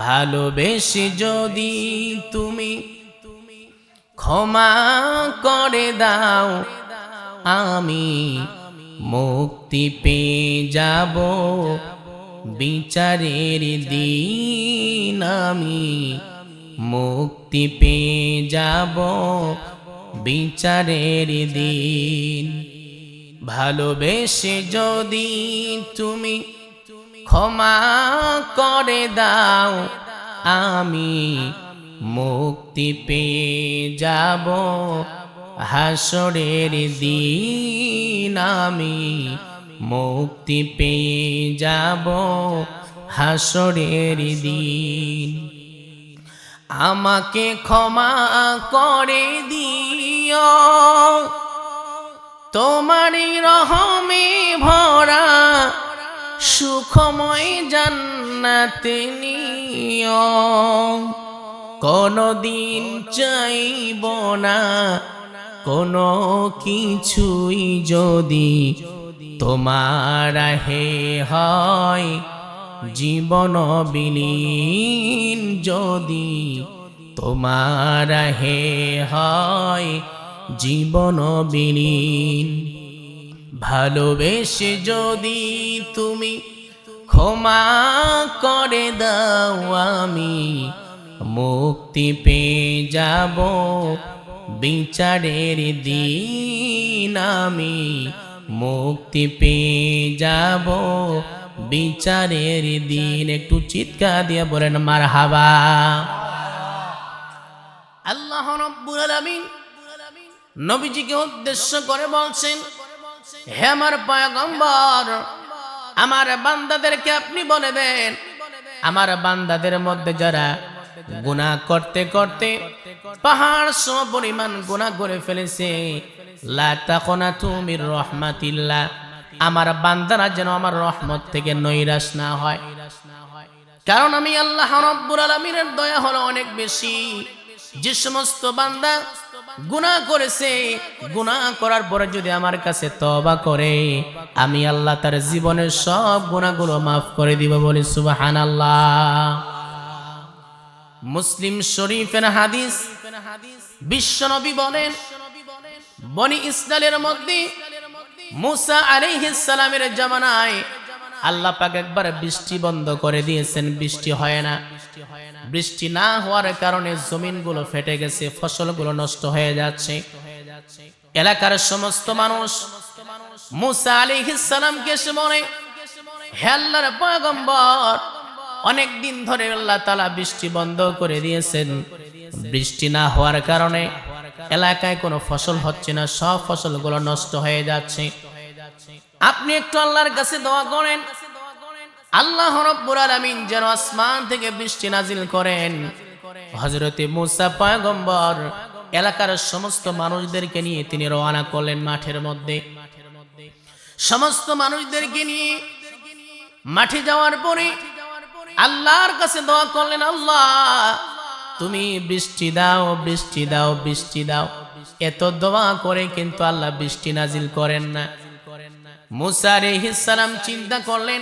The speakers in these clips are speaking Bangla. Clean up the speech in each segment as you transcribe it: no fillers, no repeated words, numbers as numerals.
ভালোবেসে যদি তুমি ক্ষমা করে দাও, আমি মুক্তি পেয়ে যাব বিচারের দিন। আমি মুক্তি পেয়ে যাব বিচারের দিন। ভালোবেসে যদি তুমি ক্ষমা করে দাও, আমি মুক্তি পেয়ে যাব হাসরের দিন। আমি মুক্তি পেয়ে যাব হাসরের দিন। আমাকে ক্ষমা করে দিও, তোমারই রহমে ভরা সুখময় জান্নাতে নিও। কোনদিন চাইব না কোনো কিছুই, যদি তোমার হে হয় জীবন বিলীন। যদি তোমার হে হয় জীবন বিলীন। ভালোবেসে যদি তুমি ক্ষমা করে দাও, আমি মুক্তি পেয়ে যাব বিচারের দিন। আমি মুক্তি পেয়ে যাব বিচারের দিন। একটু চিৎকার দিয়ে বলেন মারহাবা। আল্লাহ রাব্বুল আলামিন নবীজিকে উদ্দেশ্য করে বলছেন, হে আমার পয়গম্বর, আমার বান্দাদেরকে আপনি বলে দেন, আমার বান্দাদের মধ্যে যারা গুনাহ করতে করতে পাহাড় সম পরিমাণ গুনাহ করে ফেলেছে, লা তাকুনাতু মির রাহমাতিল্লাহ, আমার বান্দারা যেন আমার রহমত থেকে নৈরাশ না হয়। কারণ আমি আল্লাহ রাব্বুল আলামিনের দয়া হলো অনেক বেশি। যে সমস্ত বান্দা গুনাহ করেছে, গুনাহ করার পরে যদি আমার কাছে তওবা করে, আমি আল্লাহ তার জীবনের সব গুনাহগুলো মাফ করে দিব। বলি সুবহানাল্লাহ। মুসলিম শরীফের হাদিস, বিশ্বনবী বলেন, বনি ইসরাইলের মধ্যে মুসা আলাইহিস সালামের জামানায় আল্লাহ পাক একবার বৃষ্টি বন্ধ করে দিয়েছেন, বৃষ্টি হয় না। বৃষ্টি না হওয়ার কারণে জমিনগুলো ফেটে গেছে, ফসলগুলো নষ্ট হয়ে যাচ্ছে। এলাকার সমস্ত মানুষ মুসা আলাইহিস সালামকে এসে বলে, হে আল্লাহর পয়গম্বর, অনেক দিন ধরে আল্লাহ তাআলা বৃষ্টি বন্ধ করে দিয়েছেন, বৃষ্টি না হওয়ার কারণে এলাকায় কোনো ফসল হচ্ছে না, সব ফসলগুলো নষ্ট হয়ে যাচ্ছে। আপনি একটু আল্লাহর কাছে দোয়া করেন, আল্লাহ রাব্বুল আলামিন যেন আসমান থেকে বৃষ্টি নাজিল করেন। হযরতে মুসা পয়গম্বর এলাকার সমস্ত মানুষদেরকে নিয়ে তিনি রওনা করলেন মাঠের মধ্যে। সমস্ত মানুষদেরকে নিয়ে মাঠে যাওয়ার পরে আল্লাহর কাছে দোয়া করলেন, আল্লাহ তুমি বৃষ্টি দাও, বৃষ্টি দাও, বৃষ্টি দাও। এত দোয়া করে কিন্তু আল্লাহ বৃষ্টি নাজিল করেন না। মুসা আলাইহিস সালাম চিন্তা করলেন,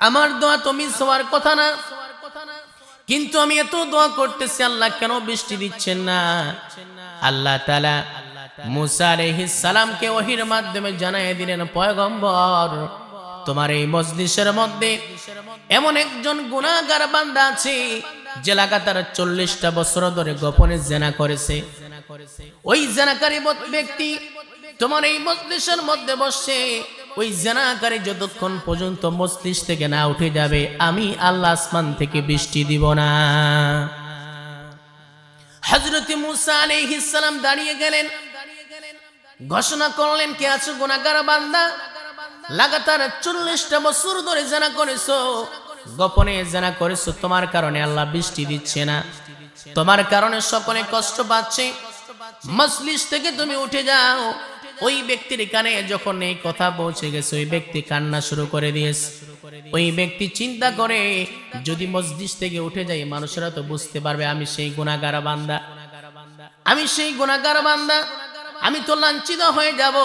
আমার দোয়া তো মিস হওয়ার কথা না, কিন্তু আমি এত দোয়া করতেছি, আল্লাহ কেন বৃষ্টি দিচ্ছেন না? আল্লাহ তাআলা মুসা আলাইহিস সালামকে ওহীর মাধ্যমে জানায় দিলেন, পয়গম্বর, তোমার এই মজলিসের মধ্যে এমন একজন গুনাহগার বান্দা আছে যে লাগাতার 40টা বছর ধরে গোপনে জিনা করেছে। ওই জিনাকারী ব্যক্তি তোমার এই মজলিসের মধ্যে বসে, ওই জিনাকারী যতক্ষণ পর্যন্ত মজলিস থেকে না উঠে যাবে, আমি আল্লাহ আসমান থেকে বৃষ্টি দিব না। হযরত মুসা আলাইহিস সালাম দাঁড়িয়ে গেলেন, ঘোষণা করলেন, কে আছো গুনাহগার বান্দা, লাগাতার 40টা বছর ধরে জিনা করেছো, গোপনে জিনা করেছো, তোমার কারণে আল্লাহ বৃষ্টি দিচ্ছে না, তোমার কারণে সকলে কষ্ট পাচ্ছে, মজলিস থেকে তুমি উঠে যাও। ওই ব্যক্তির কানে যখন এই কথা পৌঁছে গেছে, ওই ব্যক্তি কান্না শুরু করে দিয়েছে। ওই ব্যক্তি চিন্তা করে, যদি মজলিস থেকে উঠে যাই, মানুষেরা তো বুঝতে পারবে আমি সেই গুনাহগার বান্দা, আমি সেই গুনাহগার বান্দা, আমি তো লাঞ্ছিত হয়ে যাব।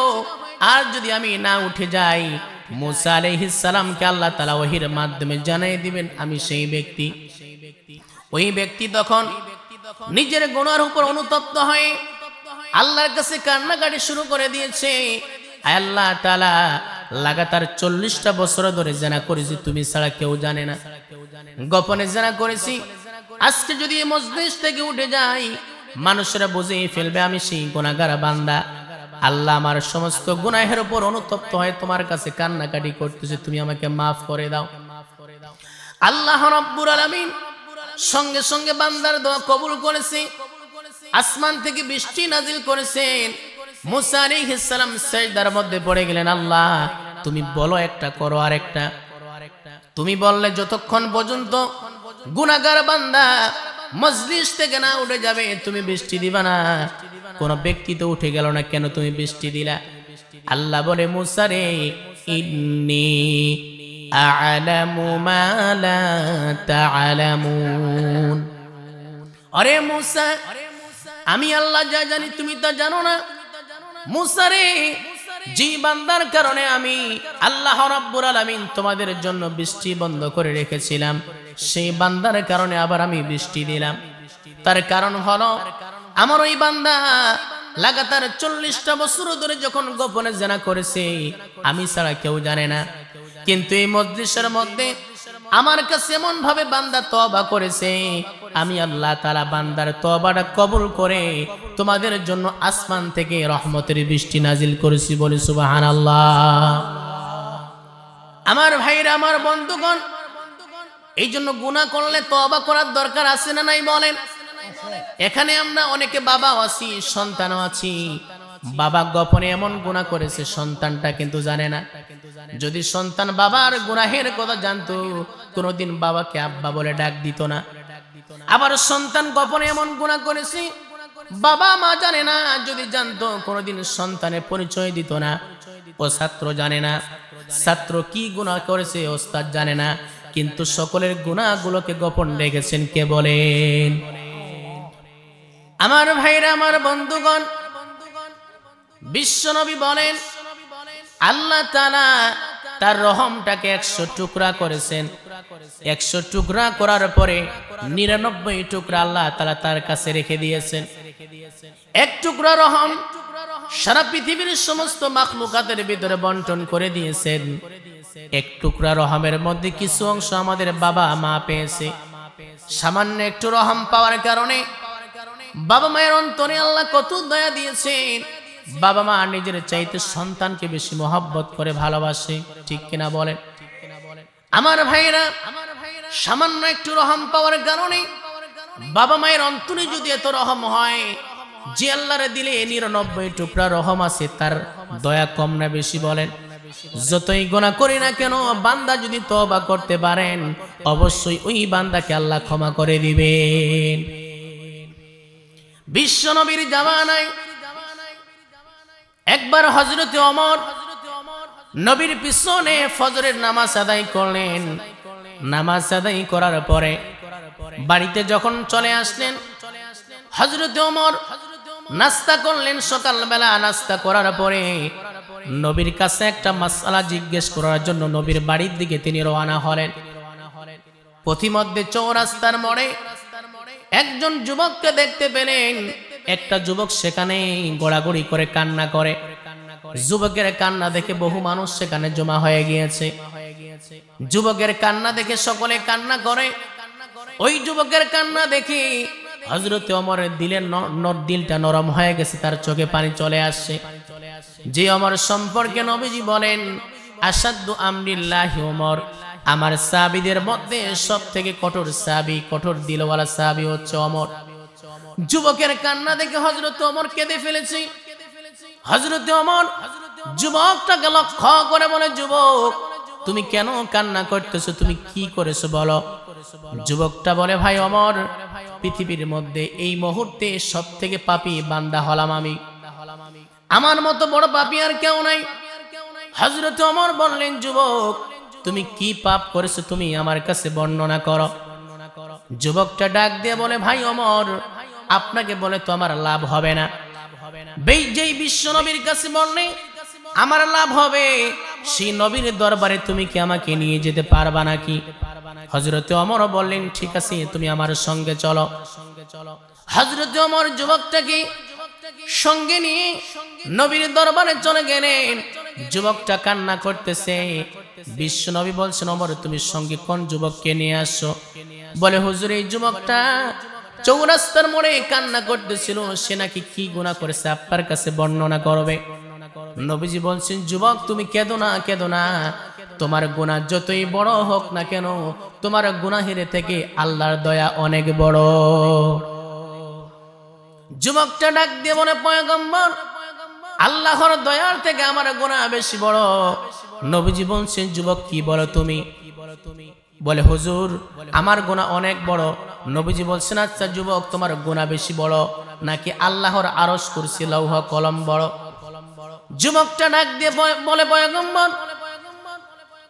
আর যদি আমি না উঠে যাই, মুসা আলাইহিস সালামকে আল্লাহ তাআলা ওহীর মাধ্যমে জানিয়ে দিবেন আমি সেই ব্যক্তি। ওই ব্যক্তি তখন নিজের গুনার উপর অনুতপ্ত হয়ে আল্লাহর কাছে কান্নাকাটি শুরু করে দিয়েছে। আল্লাহ তাআলা, লাগাতার 40টা বছর ধরে জিনা করেছি, তুমি ছাড়া কেউ জানে না, গোপনে জিনা করেছি। আজকে যদি এই মজলিস থেকে উঠে যাই, মানুষেরা বুঝে ফেলবে আমি সেই গুনাহগার বান্দা। আল্লাহ আমার সমস্ত গুনাহের উপর অনুতপ্ত হয়ে তোমার কাছে কান্নাকাটি করতেছে, তুমি আমাকে মাফ করে দাও। আল্লাহ রাব্বুল আলামিন সঙ্গে সঙ্গে বান্দার দোয়া কবুল করেছে, আসমান থেকে বৃষ্টি নাজিল করেছেন। মুসা আলাইহিস সালাম সিজদার মধ্যে পড়ে গেলেন, আল্লাহ তুমি বলো একটা, করো আরেকটা। তুমি বললে যতক্ষণ পর্যন্ত গুনাহগার বান্দা মজলিস থেকে না উঠে যাবে তুমি বৃষ্টি দিবা না। কোন ব্যক্তি তো উঠে গেল না, কেন তুমি বৃষ্টি দিলা? আল্লাহ বলে, মুসা রে, ইন্নী আ'লামু মা লা তা'লামুন। আরে মুসা, আমি আল্লাহ যা জানি তুমি তা জানো না। মুসা রে, যে বান্দার কারণে আমি আল্লাহ রাব্বুল আলামিন তোমাদের জন্য বৃষ্টি বন্ধ করে রেখেছিলাম, সেই বান্দার কারণে আবার আমি বৃষ্টি দিলাম। তার কারণ হলো, আমার ওই বান্দা লাগাতার 40টা বছর ধরে যখন গোপনে জিনা করেছে, আমি ছাড়া কেউ জানে না। কিন্তু এই মজলিসের মধ্যে আমার কাছে এমন ভাবে বান্দা তওবা করেছে, আমি আল্লাহ তাআলা বান্দার তওবাটা কবুল করে তোমাদের জন্য আসমান থেকে রহমতের বৃষ্টি নাজিল করেছি। বলি সুবহানাল্লাহ। আমার ভাইরা, আমার বন্ধুগণ, এই জন্য গুনাহ করলে তওবা করার দরকার আছে না নাই বলেন? এখানে আমরা অনেকে বাবাও আছি, সন্তানও আছি। বাবা গোপনে এমন গুনাহ করেছে, সন্তানটা কিন্তু জানে না। যদি সন্তান বাবার গুনাহের কথা জানতো, কোনোদিন বাবাকে আব্বা বলে ডাক দিত না। আবার সন্তান গোপনে এমন গুনাহ করেছে, বাবা মা জানে না। যদি জানতো, কোনোদিন সন্তানের পরিচয় দিত না। ও ছাত্র জানে না ছাত্র কি গুনাহ করেছে, ওস্তাদ জানে না। কিন্তু সকলের গুনাহগুলোকে গোপন রেখেছেন কে বলেন? আমার ভাইরা, আমার বন্ধুগণ, বিশ্বনবী বলেন, আল্লাহ তাআলা তার রহমটাকে 100 টুকরা করেছেন। 100 টুকরা করার পরে 99 টুকরা আল্লাহ তাআলা তার কাছে রেখে দিয়েছেন। এক টুকরা রহম সারা পৃথিবীর সমস্ত মাখলুকাতের ভিতরে বন্টন করে দিয়েছেন। এক টুকরা রহমের মধ্যে কিছু অংশ আমাদের বাবা মা পেয়েছে। সামান্য একটু রহম পাওয়ার কারণে বাবা মায়ের অন্তরে আল্লাহ কত দয়া দিয়েছেন। বাবা মা নিজের চাইতে সন্তানকে বেশি মহব্বত করে ভালোবাসে, ঠিক কিনা বলেন? আমার ভাইরা, সামান্য একটু রহম পাওয়ার কারণে বাবা মায়ের অন্তরে যদি এত রহম হয়, যে আল্লাহর দিলে 99 টুকরা রহম আছে, তার দয়া কম না বেশি বলেন? যতই গুনাহ করি না কেন, বান্দা যদি তওবা করতে পারেন, অবশ্যই ওই বান্দাকে আল্লাহ ক্ষমা করে দিবেন। বিশ্ব নবীর জামানায় একবার হযরত ওমর নবীর পিছনে ফজরের নামাজ আদায় করলেন। নামাজ আদায় করার পরে বাড়িতে যখন চলে আসলেন, হযরত ওমর নাস্তা করলেন। সকালবেলা নাস্তা করার পরে নবীর কাছে একটা মাসআলা জিজ্ঞেস করার জন্য নবীর বাড়ির দিকে তিনি রওনা হলেন। পথিমধ্যে চৌরাস্তার মোড়ে একজন যুবককে দেখতে পেলেন। একটা যুবক সেখানে গোড়াগড়ি করে কান্না করে। যুবকের কান্না দেখে বহু মানুষ সেখানে জমা হয়ে গিয়েছে। যুবকের কান্না দেখে সকলে কান্না করে। ওই যুবকের কান্না দেখে হযরত ওমরের দিলটা নরম হয়ে গেছে, তার চোখে পানি চলে আসছে। যে ওমর সম্পর্কে নবীজি বলেন, আসাদু আমরিল্লাহি ওমর, আমার সাহাবীদের মধ্যে সবথেকে কঠোর সাহাবী, কঠোর দিলওয়ালা সাহাবী হচ্ছে ওমর। যুবকের কান্না দেখে হযরত ওমর কেঁদে ফেলেছে। হযরত ওমর যুবকটাকে লক্ষ্য করে বলে, যুবক তুমি কেন কান্না করতেছো, তুমি কি করেছো বলো? যুবকটা বলে, ভাই ওমর, পৃথিবীর মধ্যে এই মুহূর্তে সবথেকে পাপী বান্দা হলাম আমি। আমার মতো বড় পাপী আর কেউ নাই। হযরত ওমর বললেন, যুবক তুমি কি পাপ করেছো, তুমি আমার কাছে বর্ণনা করো। যুবকটা ডাক দিয়ে বলে, ভাই ওমর, আপনাকে বলে তো আমার লাভ হবে না। যেই বিশ্ব নবীর কাছে বললে আমার লাভ হবে, সেই নবীর দরবারে তুমি কি আমাকে নিয়ে যেতে পারবা নাকি? হযরতে ওমর বললেন, ঠিক আছে, তুমি আমার সঙ্গে চলো। হযরতে ওমর যুবকটাকে সঙ্গে নিয়ে নবীর দরবারে চলে গেলেন। যুবকটা কান্না করতেছে। বিশ্ব নবী বলছেন, ওমর তুমি সঙ্গে কোন যুবককে নিয়ে আসছো? বলে, হুজুর এই যুবকটা চৌরাস্তার মোড়ে কান্না করতেছিল, সে নাকি কি গুনাহ করেছে আপনার কাছে বর্ণনা করবে। নবীজি বলছেন, যুবক তুমি কেঁদো না, কেঁদো না, তোমার গুনাহ যতই বড় হোক না কেন, তোমার গুনাহের থেকে আল্লাহর দয়া অনেক বড়। যুবকটা ডাক দিয়ে বলে, পয়গম্বর, আল্লাহর দয়ার থেকে আমার গুনাহ বেশি বড়। নবীজি বলছেন, যুবক কি বলো তুমি? বলে, হুজুর আমার গুনাহ অনেক বড়। নবীজি বলছেন, আচ্ছা যুবক, তোমার গুনাহ বেশি বড় নাকি আল্লাহর আরশ কুরসি লৌহ কলম বড়? যুবকটা ডাক দিয়ে বলে, পয়গম্বর,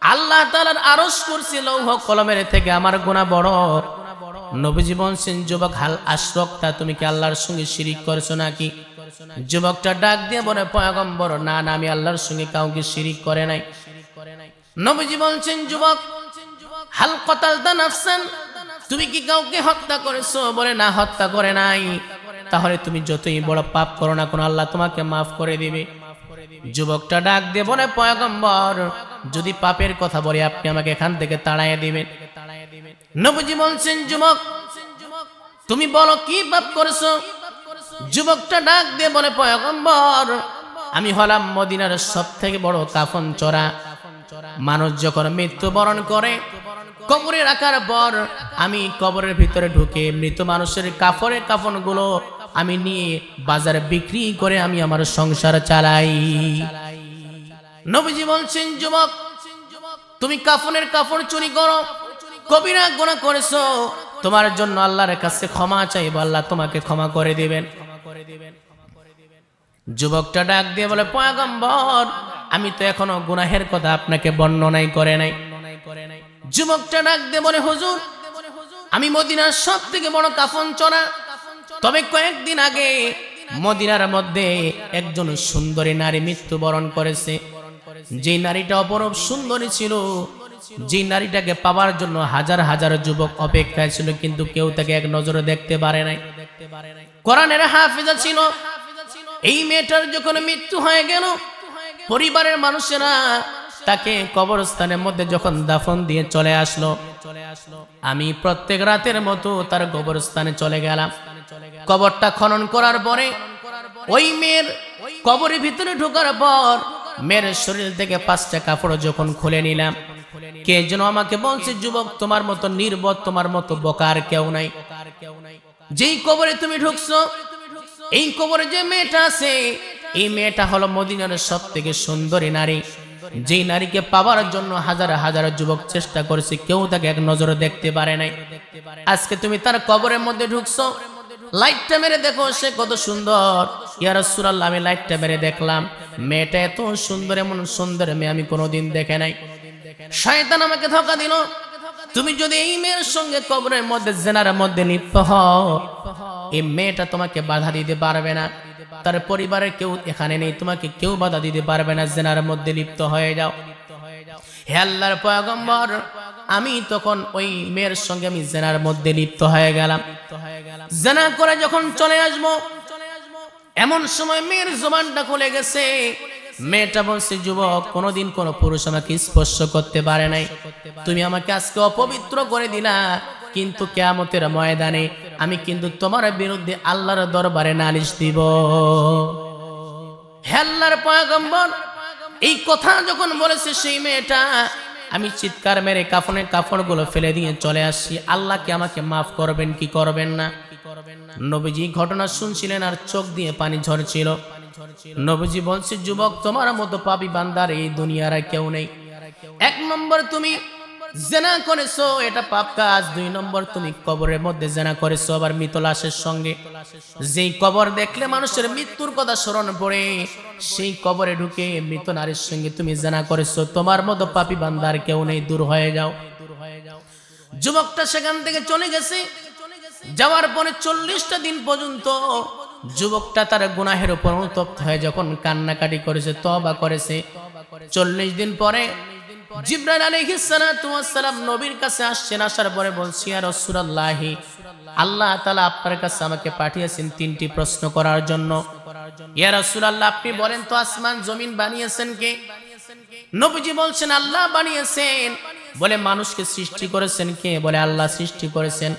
আল্লাহ তাআলার আরশ কুরসি লৌহ কলমের থেকে আমার গুনাহ বড়। নবীজি বলছেন, যুবক হাল আশরাকতা, তুমি কি আল্লাহর সঙ্গে শিরিক করেছো নাকি? যুবকটা ডাক দিয়ে বলে, পয়গম্বর না না, আমি আল্লাহর সঙ্গে কাউকে শিরিক করে নাই। নবীজি বলছেন, যুবক হাল কতালতা নাফসান, তুমি কি কাউকে হত্যা করেছো? বলে, না, হত্যা করে নাই। তাহলে তুমি যতই বড় পাপ করো না, কোন আল্লাহ তোমাকে মাফ করে দিবে। যুবকটা ডাক দিয়ে বলে, পয়গম্বর যদি পাপের কথা বলে আপনি আমাকে এখান থেকে তাড়াইয়া দিবেন। নবীজি বলছেন, যুবক তুমি বলো কি পাপ করেছো? যুবকটা ডাক দিয়ে বলে, পয়গম্বর আমি হলাম মদিনার সবথেকে বড় কাফন চোরা। মানুষ যখন মৃত্যুবরণ করে কবরে রাখার পর আমি কবরের ভিতরে ঢুকে মৃত মানুষের কাফনগুলো আমি নিয়ে বাজারে বিক্রি করে আমি আমার সংসার চালাই। নবীজি বলছেন, যুবক তুমি কাফনের কাপড় চুরি করো, কবিরা গুনাহ করেছো, তোমার জন্য আল্লাহর কাছে ক্ষমা চাইবো, আল্লাহ তোমাকে ক্ষমা করে দিবেন। যুবকটা ডাক দিয়ে বলে, পয়গম্বর আমি তো এখনো গুনাহের কথা আপনাকে বর্ণনাই করে নাই। যুবকটা ডাক দিয়ে বলে, হুজুর আমি মদিনার সব থেকে বড় কাফন চোরা। তবে কয়েকদিন আগে মদিনার মধ্যে একজন সুন্দরী নারী মৃত্যুবরণ করেছে। যে নারীটা অপরূপ সুন্দরী ছিল, যে নারীটাকে পাওয়ার জন্য হাজার হাজার যুবক অপেক্ষায় ছিল, কিন্তু কেউ তাকে এক নজরে দেখতে পারে নাই। কোরআনের হাফেজা ছিল। এই মেয়েটার যখন মৃত্যু হয়ে গেল, পরিবারের মানুষেরা তাকে কবরস্থানের মধ্যে যখন দাফন দিয়ে চলে আসলো, আমি প্রত্যেক রাতের মতো তার কবরস্থানে চলে গেলাম। কবরটা খনন করার পরে ওই মেয়ের কবরের ভিতরে ঢোকার পর মেয়ের শরীর থেকে 5টা কাপড় যখন খুলে নিলাম, কে যেন আমাকে বলছে, যুবক তোমার মতো নির্বোধ, তোমার মতো বোকার কেউ নাই। যেই কবরে তুমি ঢুকছো, এই কবরে যে মেয়েটা আছে, এই মেয়েটা হলো মদিনার সব থেকে সুন্দরী নারী। যেই নারীকে পাওয়ার জন্য হাজার হাজার যুবক চেষ্টা করেছে, কেউ তাকে এক নজরে দেখতে পারে নাই। আজকে তুমি তার কবরের মধ্যে ঢুকছো, লাইটটা মেরে দেখো সে কত সুন্দর। ইয়া রাসূলুল্লাহ আমি লাইটটা মেরে দেখলাম, মেয়েটা এত সুন্দর, এমন সুন্দর মেয়ে আমি কোনোদিন দেখে নাই। শয়তান আমাকে ধোঁকা দিল। তুমি যদি এই মেয়ের সঙ্গে কবরের মধ্যে জিনার মধ্যে লিপ্ত হও, এই মেয়েটা তোমাকে বাধা দিতে পারবে না, তার পরিবারের কেউ এখানে নেই, তোমাকে কেউ বাধা দিতে পারবে না, জিনার মধ্যে লিপ্ত হয়ে যাও। হে আল্লাহর পয়গম্বর, আমি তখন ওই মেয়ের সঙ্গে আমি জিনার মধ্যে লিপ্ত হয়ে গেলাম। জিনা করে যখন চলে আসবো, এমন সময় মেয়ের জবানটা খুলে গেছে। মেয়েটা বলছে, যুবক কোনোদিন কোনো পুরুষ আমাকে স্পর্শ করতে পারে নাই, তুমি আমাকে আজকে অপবিত্র করে দিলা, কিন্তু কিয়ামতের ময়দানে আমি কিন্তু তোমার বিরুদ্ধে আল্লাহর দরবারে নালিশ দিব। হে আল্লাহর পয়গম্বর, এই কথা যখন বলেছে সেই মেয়েটা, আমি চিৎকার মেরে কাফনের কাপড়গুলো ফেলে দিয়ে চলে আসছি। আল্লাহকে আমাকে মাফ করবেন কি করবেন না? নবীজি ঘটনা শুনছিলেন আর চোখ দিয়ে পানি ঝরছিল। নবীজি বলছে, যুবক তোমার মতো পাপী বান্দার এই দুনিয়ার কেউ নেই। 1 নম্বর তুমি জিনা করেছো, এটা পাপ কাজ। 2 নম্বর তুমি কবরের মধ্যে জিনা করেছো, আবার মৃত লাশের সঙ্গে। যেই কবর দেখলে মানুষের মৃত্যুর কথা স্মরণ পড়ে, সেই কবরে ঢুকে মৃত নারীর সঙ্গে তুমি জিনা করেছো। তোমার মতো পাপী বান্দার কেউ নেই, দূর হয়ে যাও। যুবকটা সেখান থেকে চলে গেছে। যাওয়ার পরে 40টা দিন পর্যন্ত যুবকটা তার গুনাহের উপর অনুতপ্ত হয়ে যখন কান্নাকাটি করেছে, তওবা করেছে, 40 দিন পরে জিবরাইল আলাইহিস সালাতু ওয়াস সালাম নবীর কাছে আসছেন। আসার পরে বলছি, ইয়া রাসূলুল্লাহ, আল্লাহ তাআলা আপনার কাছে আমাকে পাঠিয়েছেন 3টি প্রশ্ন করার জন্য। ইয়া রাসূলুল্লাহ, আপনি বলেন তো আসমান জমিন বানিয়েছেন কে? নবীজি বলছেন, আল্লাহ বানিয়েছেন। বলে, মানুষকে সৃষ্টি করেছেন কে? বলে, আল্লাহ সৃষ্টি করেছেন।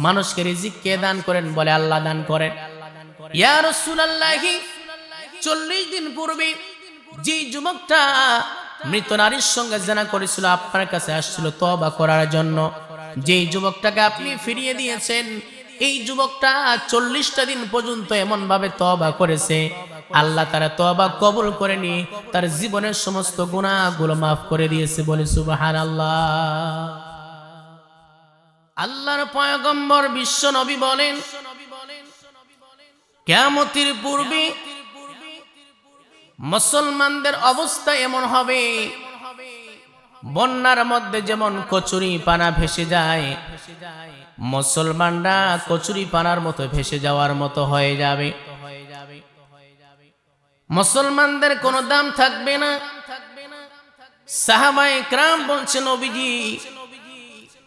মানুষকে রিজিক কে দান করেন? বলে, আল্লাহ দান করেন। ইয়া রাসূলুল্লাহ, 40 দিন পূর্বে যে যুবকটা মৃত নারীর সঙ্গে জিনা করেছিল আপনার কাছে আসছিল তওবা করার জন্য, যেই যুবকটাকে আপনি ফিরিয়ে দিয়েছেন, এই যুবকটা 40টা দিন পর্যন্ত এমন ভাবে তওবা করেছে, আল্লাহ তার তওবা কবুল করে নিয়ে তার জীবনের সমস্ত গুনাহগুলো মাফ করে দিয়েছে। বলে সুবহানাল্লাহ। আল্লাহর পয়গম্বর বিশ্ব নবী বলেন, কিয়ামতের পূর্বে মুসলমানদের অবস্থা এমন হবে, বন্যার মধ্যে যেমন কচুরি পানা ভেসে যায়, মুসলমানরা কচুরি পানার মতো ভেসে যাওয়ার মতো হয়ে যাবে। মুসলমানদের কোনো দাম থাকবে না। সাহাবায়ে কেরাম বলছেন, নবীজি,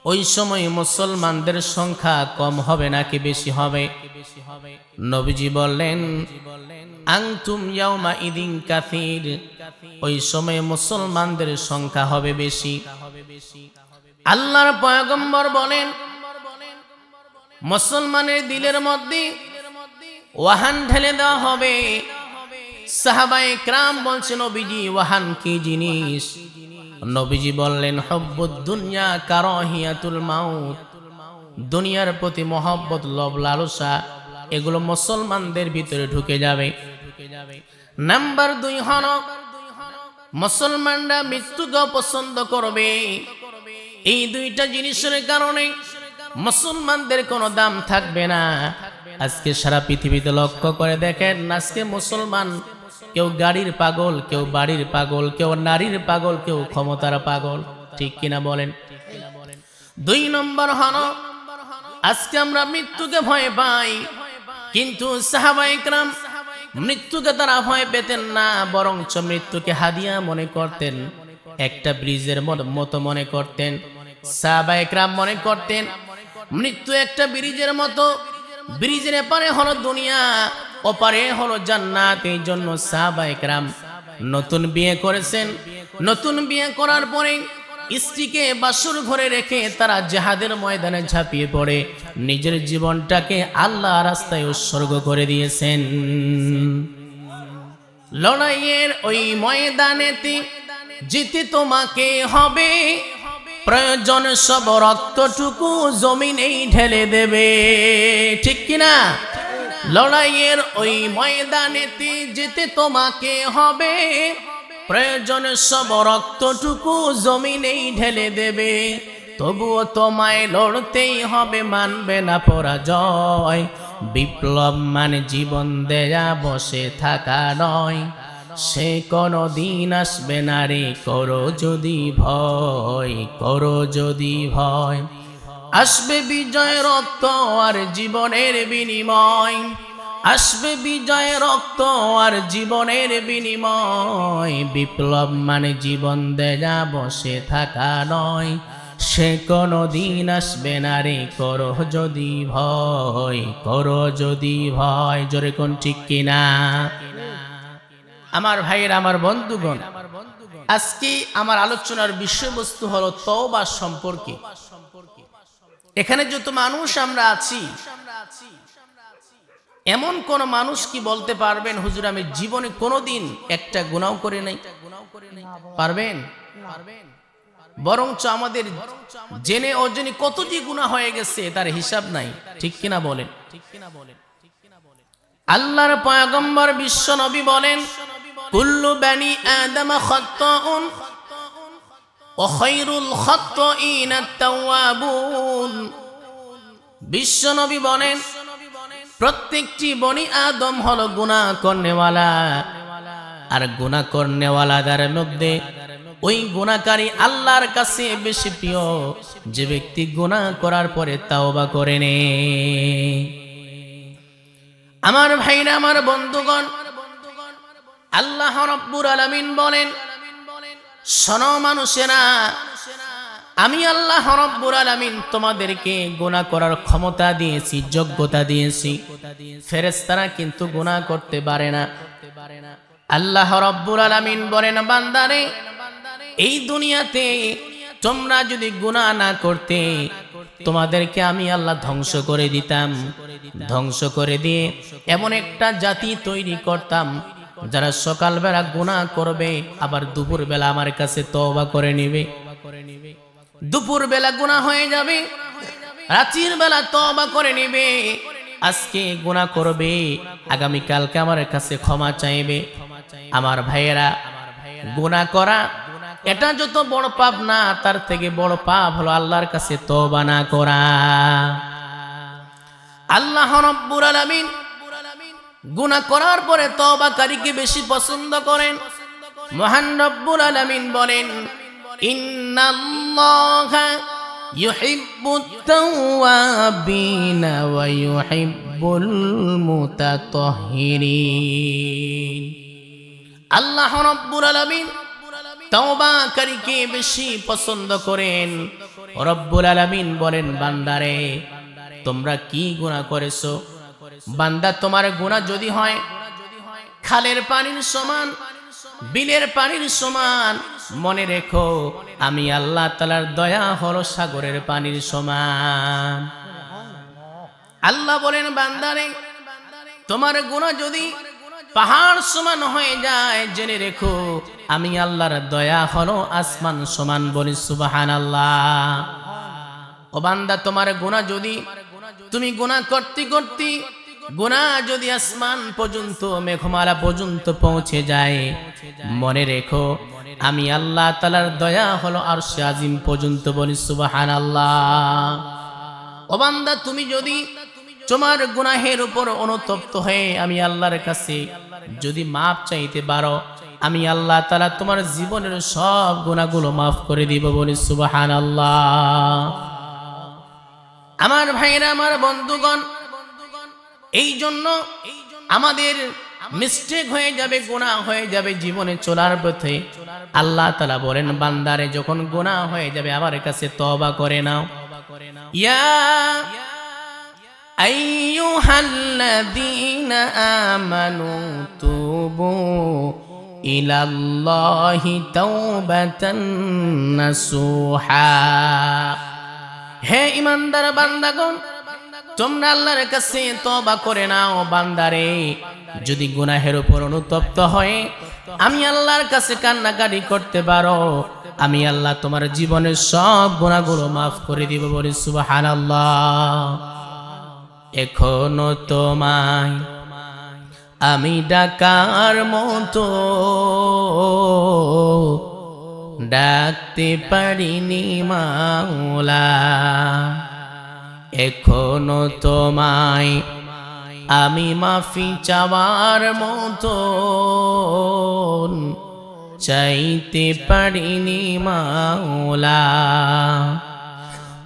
ওই সময় মুসলমানদের সংখ্যা কম হবে নাকি বেশি হবে? নবীজি বললেন, আনতুম ইয়াউমা ইদিন কাসীর, ওই সময় মুসলমানদের সংখ্যা হবে বেশি। আল্লাহর পয়গম্বর বলেন, মুসলমানের দিলের মধ্যে ওয়াহান ঢেলে দেওয়া হবে। সাহাবায়ে কেরাম বলছেন, নবীজি, ওয়াহান কি জিনিস? নবীজি বললেন, হুব্বুদ দুনিয়া কারাহিয়াতুল মাউত, দুনিয়ার প্রতি মহব্বত, লোভ লালসা, এগুলো মুসলমানদের ভিতরে ঢুকে যাবে। নাম্বার 2 হলো, মুসলমানরা মৃত্যুকে পছন্দ করবে। এই 2টা জিনিসের কারণে মুসলমানদের কোনো দাম থাকবে না। আজকে সারা পৃথিবীতে লক্ষ্য করে দেখেন, আজকে মুসলমান কেউ গাড়ির পাগল, কেউ বাড়ির পাগল, কেউ নারীর পাগল, কেউ ক্ষমতার পাগল, ঠিক কিনা বলেন? 2 নম্বর হলো, আজকে আমরা মৃত্যুকে ভয় পাই, কিন্তু সাহাবায়ে কেরাম মৃত্যুকে তারা ভয় পেতেন না, বরঞ্চ মৃত্যুকে হাদিয়া মনে করতেন, একটা ব্রিজের মতো মনে করতেন। সাহাবায়ে কেরাম মনে করতেন মৃত্যু একটা ব্রিজের মতো, ব্রিজের এপারে হলো দুনিয়া, ওপারে হলো জান্নাত। এই জন্য সাহাবায়ে কেরাম নতুন বিয়ে করেছেন, নতুন বিয়ে করার পরে স্ত্রীকে বাসর ঘরে রেখে তারা জিহাদের ময়দানে ঝাঁপিয়ে পড়ে নিজের জীবনটাকে আল্লাহ রাস্তায় উৎসর্গ করে দিয়েছেন। লড়াইয়ের ওই ময়দানেতে জিতে তোমাকে হবে, প্রয়োজন সব রক্তটুকু জমিনেই ঢেলে দেবে, ঠিক কিনা? লড়াইয়ের ওই ময়দানেতে যেতে তোমাকে হবে, প্রয়োজন সব রক্তটুকু জমিনেই ঢেলে দেবে, তবুও তোমায় লড়তেই হবে, মানবে না পরাজয়। বিপ্লব মানে জীবন দেয়া, বসে থাকা নয়, সে কোনো দিন আসবে না রে, করো যদি ভয়, করো যদি ভয়। আসবে বিজয়, রক্ত আর জীবনের বিনিময়, আসবে বিজয়, রক্ত আর জীবনের বিনিময়। বিপ্লব মানে জীবন দেয়া, বসে থাকা নয়, সে কোনো দিন আসবে না রে, করো যদি ভয়, করো যদি ভয়। জোরে কোন ঠিক কিনা? আমার ভাইয়েরা, আমার বন্ধুগণ, আজকে আমার আলোচনার বিষয়বস্তু হলো তওবা সম্পর্কে। এখানে যত মানুষ আমরা আছি, এমন কোন মানুষ কি বলতে পারবেন, হুজুর আমি জীবনে কোনোদিন একটা গুনাহ করে নাই? পারবেন? বরঞ্চ আমাদের জেনে অজেনে কত যে গুনাহ হয়ে গেছে তার হিসাব নাই, ঠিক কিনা বলেন? আল্লাহর পয়গম্বর বিশ্ব নবী বলেন, কুল্লু বানি আদম খাত্তাউন ওয়া খায়রুল খাত্তাইনা আত-তাওয়াবুন। বিশ্ব নবী বলেন, প্রত্যেকটি বনি আদম হলো গুনাহ করনেওয়ালা, আর গুনাহ করনেওয়ালাদের মধ্যে ওই গুনাহকারী আল্লাহর কাছে বেশি প্রিয় যে ব্যক্তি গুনাহ করার পরে তাওবা করে নে। আমার ভাইরা, আমার বন্ধুগণ, আল্লাহ রাব্বুল আলামিন বলেন, শোনো মানুষেরা, আমি আল্লাহ রাব্বুল আলামিন তোমাদেরকে গুনাহ করার ক্ষমতা দিয়েছি, যোগ্যতা দিয়েছি। ফেরেশতারা কিন্তু গুনাহ করতে পারে না। আল্লাহ রাব্বুল আলামিন বলেন, বান্দারে, এই দুনিয়াতে তোমরা যদি গুনাহ না করতে, তোমাদেরকে আমি আল্লাহ ধ্বংস করে দিতাম। ধ্বংস করে দিয়ে এমন একটা জাতি তৈরি করতাম যারা সকালবেলা গুনাহ করবে, আবার দুপুরবেলা আমার কাছে তওবা করে নেবে। দুপুরবেলা গুনাহ হয়ে যাবে, রাতের বেলা তওবা করে নেবে। আজকে গুনাহ করবে, আগামীকালকে আমার কাছে ক্ষমা চাইবে। আমার ভাইয়েরা, গুনাহ করা এটা যত বড় পাপ না, তার থেকে বড় পাপ হলো আল্লাহর কাছে তওবা না করা। আল্লাহ রাব্বুল আলামিন গুনাহ করার পরে তওবাকারীকে বেশি পছন্দ করেন। মহান রব্বুল আলামিন বলেন, ইন্নাল্লাহা ইউহিব্বুত তাওয়াবিনা ওয়া ইউহিব্বুল মুতাতাহহিরিন। আল্লাহ রাব্বুল আলামিন তওবাকারীকে বেশি পছন্দ করেন। রব্বুল আলামিন বলেন, বান্দারে, তোমরা কি গুনাহ করেছো? বান্দা, তোমার গুনাহ যদি হয় খালের পানির সমান, বিলের পানির সমান, মনে রেখো আমি আল্লাহ তাআলার দয়া হলো সাগরের পানির সমান। আল্লাহ বলেন, বান্দারে, তোমার গুনাহ যদি পাহাড় সমান হয়ে যায়, জেনে রেখো আমি আল্লাহর দয়া হলো আসমান সমান। বলি সুবহানাল্লাহ। ও বান্দা, তোমার গুনাহ যদি, তুমি গুনাহ করতে করতে গুনাহ যদি আসমান পর্যন্ত, মেঘমালা পর্যন্ত পৌঁছে যায়, মনে রেখো আমি আল্লাহ তাআলার দয়া হলো আরশে আজিম পর্যন্ত। বলি সুবহানাল্লাহ। ও বান্দা, তুমি যদি তোমার গুনাহের উপর অনুতপ্ত হয়ে আমি আল্লাহর কাছে যদি মাপ চাইতে পারো, আমি আল্লাহ তাআলা তোমার জীবনের সব গুনাহগুলো মাফ করে দিব। বলি সুবহানাল্লাহ। আমার ভাইরা, আমার বন্ধুগণ, এই জন্য আমাদের মিস্টেক হয়ে যাবে, গুনাহ হয়ে যাবে জীবনে চলার পথে। আল্লাহ তাআলা বলেন, বান্দারে, যখন গুনাহ হয়ে যাবে আমার কাছে তওবা করে নাও। ইয়া আইয়ুহাল্লাযীনা আমানু তুবু ইলাল্লাহি তাওবাতান নাসুহা। হে ঈমানদার বান্দাগণ, তোমরা আল্লাহর কাছে তওবা করে নাও। বান্দারে, যদি গুনাহের উপর অনুতপ্ত হয়ে আমি আল্লাহর কাছে কান্নাকাটি করতে পারো, আমি আল্লাহ তোমার জীবনের সব গুনাহগুলো মাফ করে দিব। বলি সুবহানাল্লাহ। এখনো তোমায় আমি ডাকার মতো ডাকতে পারিনি মাওলা। এখনো তোমায় আমি মাফি চাওয়ার মতো চাইতে পারিনি মাওলা।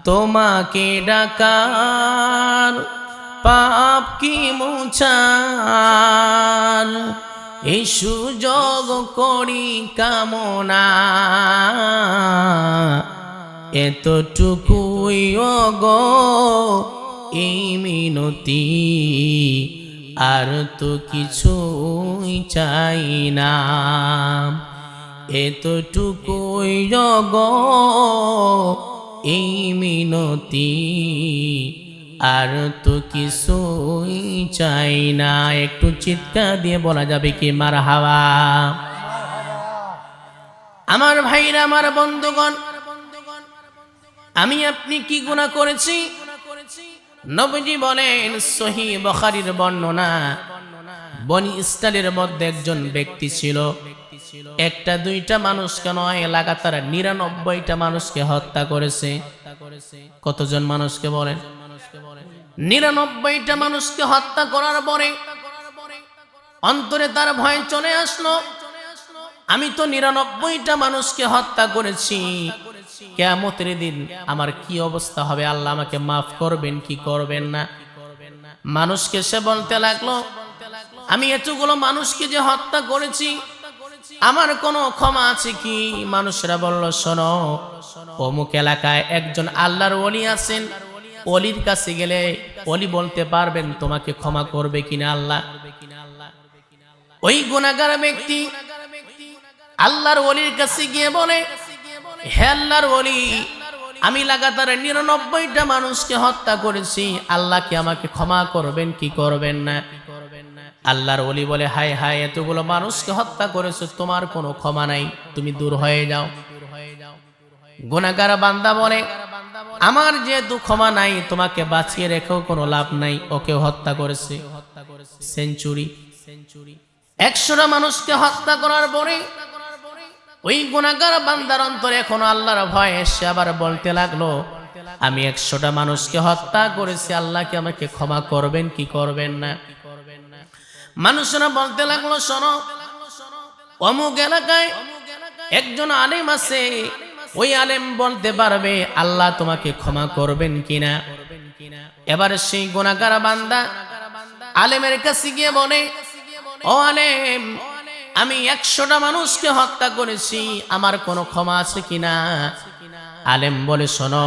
তোমাকে ডাকার, পাপ কি মুছার এই সুযোগ করি কামনা। এতটুকুই ওগো এই মিনতি, আর তো কিছুই চাই না। এতটুকুই ওগো এই মিনতি, আর তো কিছুই চাই না। একটু চিৎকার দিয়ে বলা যাবে কি মারহাবা? আমার ভাইরা, আমার বন্ধুগণ, আমি আপনি কি গুনাহ করেছি? নবীজি বলেন, সহিহ বুখারীর বর্ণনা, বনি ইসরাইলের মধ্যে একজন ব্যক্তি ছিল, একটা দুইটা মানুষকে নয়, লাগাতার 99টা মানুষকে হত্যা করেছে। কতজন মানুষকে বলেন? 99টা মানুষকে হত্যা করার পরে অন্তরে তার ভয় চলে আসলো, আমি তো 99টা মানুষকে হত্যা করেছি, কিয়ামতের দিন আমার কি অবস্থা হবে? আল্লাহ আমাকে মাফ করবেন কি করবেন না? মানুষকে সে বলতে লাগলো, আমি এতগুলো মানুষকে যে হত্যা করেছি, আমার কোনো ক্ষমা আছে কি? মানুষরা বলল, শোনো, অমুক এলাকায় একজন আল্লাহর ওলি আছেন, ওলির কাছে গেলে ওলি বলতে পারবেন তোমাকে ক্ষমা করবে কিনা আল্লাহ। ওই গুনাহগার ব্যক্তি আল্লাহর ওলির কাছে গিয়ে বলে, হে আল্লাহর ওলি, আমি লাগাতার 99টা মানুষকে হত্যা করেছি, আল্লাহ কি আমাকে ক্ষমা করবেন কি করবেন না? আল্লাহর ওলি বলে, হায় হায়, এতগুলো মানুষকে হত্যা করেছো, তোমার কোনো ক্ষমা নাই, তুমি দূর হয়ে যাও। গুনাহগার বান্দা বলে, আমার যেহেতু ক্ষমা নাই, তোমাকে বাঁচিয়ে রেখেও কোনো লাভ নাই, ওকেও হত্যা করেছে। সেঞ্চুরি 100টা মানুষকে হত্যা করার পরে ওই গুনাহগার বান্দার অন্তরে এখনো আল্লাহর ভয় এসে আবার বলতে লাগলো, আমি 100টা মানুষকে হত্যা করেছি, আল্লাহ কি আমাকে ক্ষমা করবেন কি করবেন না? মানুষরা বলতে লাগলো, শোনো, অমুক এলাকায় একজন আলেম আছে, ওই আলেম বলতে পারবে আল্লাহ তোমাকে ক্ষমা করবেন কিনা। এবার সেই গুনাহগার বান্দা আলেমের কাছে গিয়ে বলে, ও আলেম, আমি 100টা মানুষকে হত্যা করেছি, আমার কোনো ক্ষমা আছে কিনা? আলেম বলে, শোনো,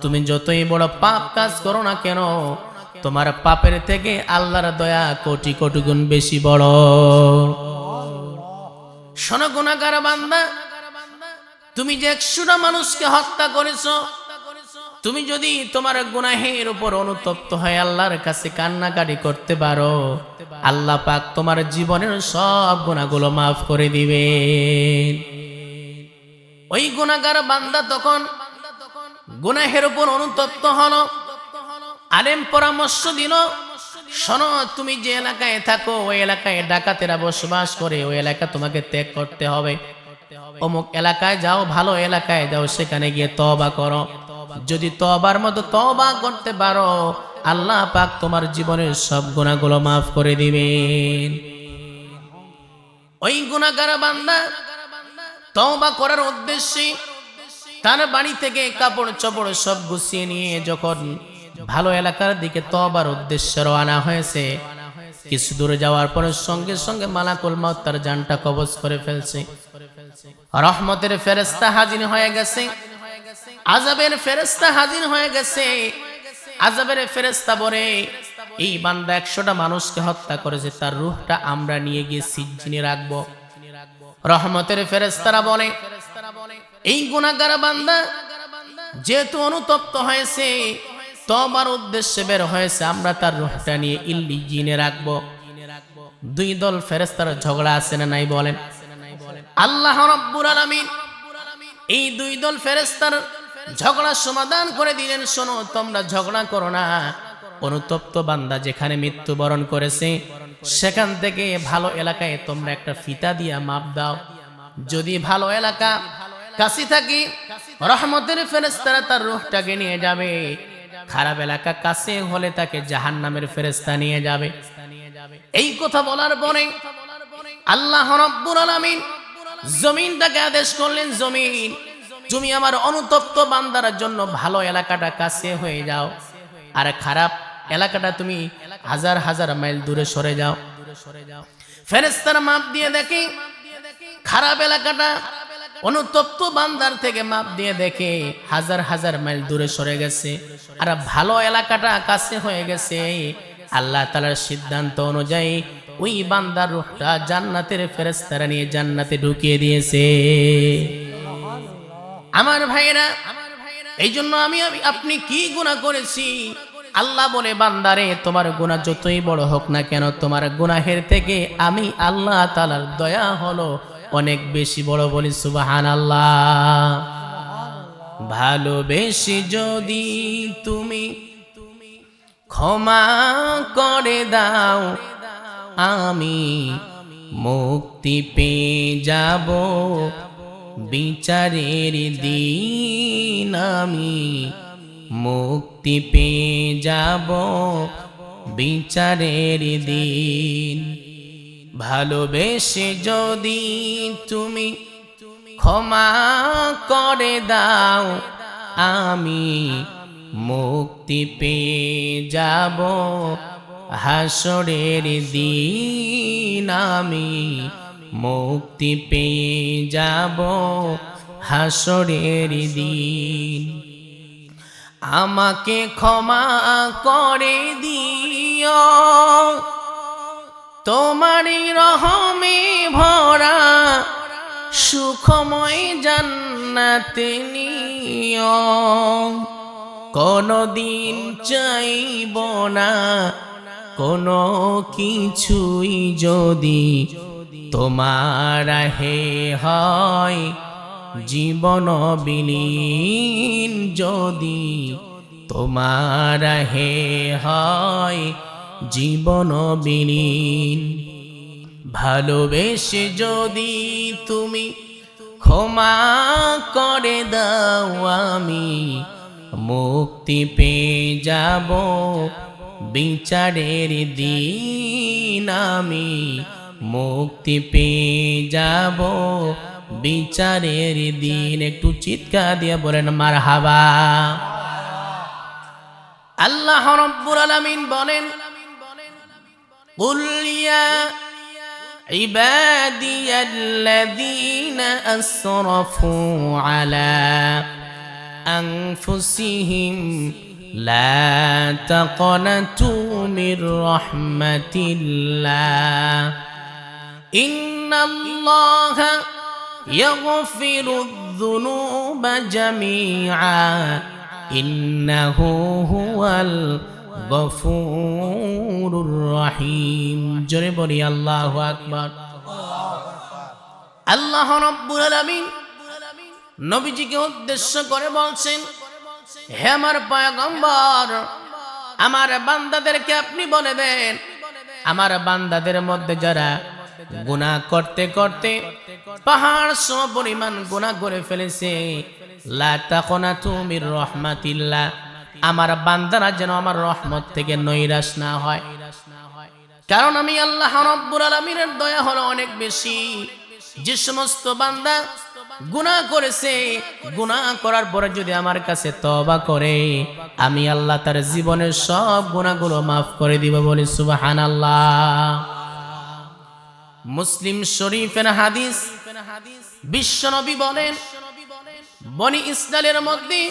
তুমি যতই বড় পাপ কাজ করো না কেন, তোমার পাপের থেকে আল্লাহর দয়া কোটি কোটি গুণ বেশি বড়। শোনো গুনাহগার বান্দা, তুমি যে 100টা মানুষকে হত্যা করেছো, তুমি যদি তোমার গুনাহের উপর অনুতপ্ত হয়ে আল্লাহর কাছে কান্নাকাটি করতে পারো, আল্লাহ পাক তোমার জীবনের সব গুনাহগুলো মাফ করে দিবেন। ওই গুনাহগার বান্দা তখন গুনাহের উপর অনুতপ্ত হলো। আলেম পরামর্শ দিল, শোনো, তুমি যে এলাকায় থাকো ওই এলাকায় ডাকাতেরা বসবাস করে, ওই এলাকা তোমাকে ত্যাগ করতে হবে। অমুক এলাকায় যাও, ভালো এলাকায় যাও, সেখানে গিয়ে তওবা করো। যদি তওবার মতো তওবা করতে পারো, আল্লাহ পাক তোমার জীবনের সব গুনাহগুলো মাফ করে দিবেন। ওই গুনাহগার বান্দা তওবা করার উদ্দেশ্যে তার বাড়ি থেকে কাপড় চোপড় সব গুছিয়ে নিয়ে যখন ভালো এলাকার দিকে তওবার উদ্দেশ্যে রওনা হয়েছে, কিছু দূরে যাওয়ার পরে সঙ্গে সঙ্গে মালাকুল মউত তার জানটা কবজ করে ফেলছে। রহমতের ফেরেশতা হাজির হয়ে গেছে, আযাবের ফেরেশতা হাজির হয়ে গেছে। আযাবের ফেরেশতা বলে, এই বান্দা 100টা মানুষকে হত্যা করেছে, তার রূহটা আমরা নিয়ে গিয়ে সিজ্জিনে রাখবো। রহমতের ফেরেশতারা বলে, এই গুনাহগার বান্দা যেহেতু অনুতপ্ত হয়েছে, তওবার উদ্দেশ্যে বের হয়েছে, আমরা তার রূহটা নিয়ে ইল্লিয়িনে রাখবো। দুই দল ফেরেশতার ঝগড়া আছে না নাই বলেন? আল্লাহ রাব্বুল আলামিন এই দুই দল ফেরেশতার ঝগড়া সমাধান করে দিলেন। শোনো, তোমরা ঝগড়া করো না, অনুতপ্ত বান্দা যেখানে মৃত্যুবরণ করেছে সেখান থেকে ভালো এলাকায় তোমরা একটা ফিতা দিয়া মাপ দাও। যদি ভালো এলাকা কাছে থাকি, রহমতের ফেরেশতারা তার রূহটাকে নিয়ে যাবে। খারাপ এলাকা কাছে হলে তাকে জাহান্নামের ফেরেশতা নিয়ে যাবে। এই কথা বলার পরে আল্লাহ রাব্বুল আলামিন জমিনটাকে আদেশ করলেন, জমিন, তুমি আমার অনুতপ্ত বান্দার জন্য ভালো এলাকাটা কাছে হয়ে যাও, আর খারাপ এলাকাটা তুমি হাজার হাজার মাইল দূরে সরে যাও। ফেরেশতারা মাপ দিয়ে দেখে খারাপ এলাকাটা অনুতপ্ত বান্দার থেকে মাপ দিয়ে দেখে হাজার হাজার মাইল দূরে সরে গেছে, আর ভালো এলাকাটা কাছে হয়ে গেছে। আল্লাহ তাআলার সিদ্ধান্ত অনুযায়ী ওই বান্দার রূহটা জান্নাতের ফেরেশতারা নিয়ে জান্নাতে ঢুকিয়ে দিয়েছে। আমার ভাইরা, এই জন্য আমি আপনি কি গুনাহ করেছি, আল্লাহ বলে, বান্দারে, তোমার গুনাহ যতই বড় হোক না কেন, তোমার গুনাহের থেকে আমি আল্লাহ তাআলার দয়া হলো অনেক বেশি বড়। বলি সুবহানাল্লাহ। ভালোবেসে যদি তুমি ক্ষমা করে দাও, আমি মুক্তি পেয়ে যাব বিচারের দিন, আমি মুক্তি পেয়ে যাব বিচারের দিন। ভালোবেসে যদি তুমি ক্ষমা করে দাও, আমি মুক্তি পেয়ে যাব হাসরের দিন, আমি মুক্তি পেয়ে যাব হাসরের দিন। আমাকে ক্ষমা করে দিও, তোমারই রহমে ভরা সুখময় জান্নাতে নিও। কোনদিন চাইব না কোনো কিছুই যদি তোমার হে হয় জীবন বিলীন, যদি তোমার হে হয় জীবন বিলীন। ভালোবেসে যদি তুমি ক্ষমা করে দাও, আমি মুক্তি পেয়ে যাব বিচারের দিন। আমি মুক্তি পেয়ে যাব বিচারের দিন। একটু চিৎকার দিয়ে বলেন মারহাবা। আল্লাহ রাব্বুল আলামিন বলেন, কুল ইয়া ইবাদিয়াল্লাযীনা আসরাফু আলা আনফুসিহিম লা তাকনাতু মির রাহমাতিল্লাহ ইন্নাল্লাহা ইয়াগফিরুয-যুনুবা জামিআ ইন্নাহু হুয়াল গফুরুর রহিম। জোরে বলি আল্লাহু আকবার। আল্লাহ রাব্বুল আলামিন নবীজিকে উদ্দেশ্য করে বলছেন, হে আমার পয়গম্বর, আমার বান্দাদেরকে আপনি বলে দেন, আমার বান্দাদের মধ্যে যারা গুনাহ করতে করতে পাহাড় সম পরিমাণ গুনাহ করে ফেলেছে, লা তাকনাতু মির রাহমাতিল্লাহ, আমার বান্দারা যেন আমার রহমত থেকে নৈরাশ না হয়। কারণ আমি আল্লাহ রাব্বুল আলামিনের দয়া হলো অনেক বেশি। যে সমস্ত বান্দা গুনাহ করেছে, গুনাহ করার পরে যদি আমার কাছে তওবা করে, আমি আল্লাহ তার জীবনের সব গুনাহগুলো মাফ করে দিব। বলি সুবহানাল্লাহ। মুসলিম শরীফের হাদিস, বিশ্বনবী বলেন, বনি ইসরাইলের মধ্যে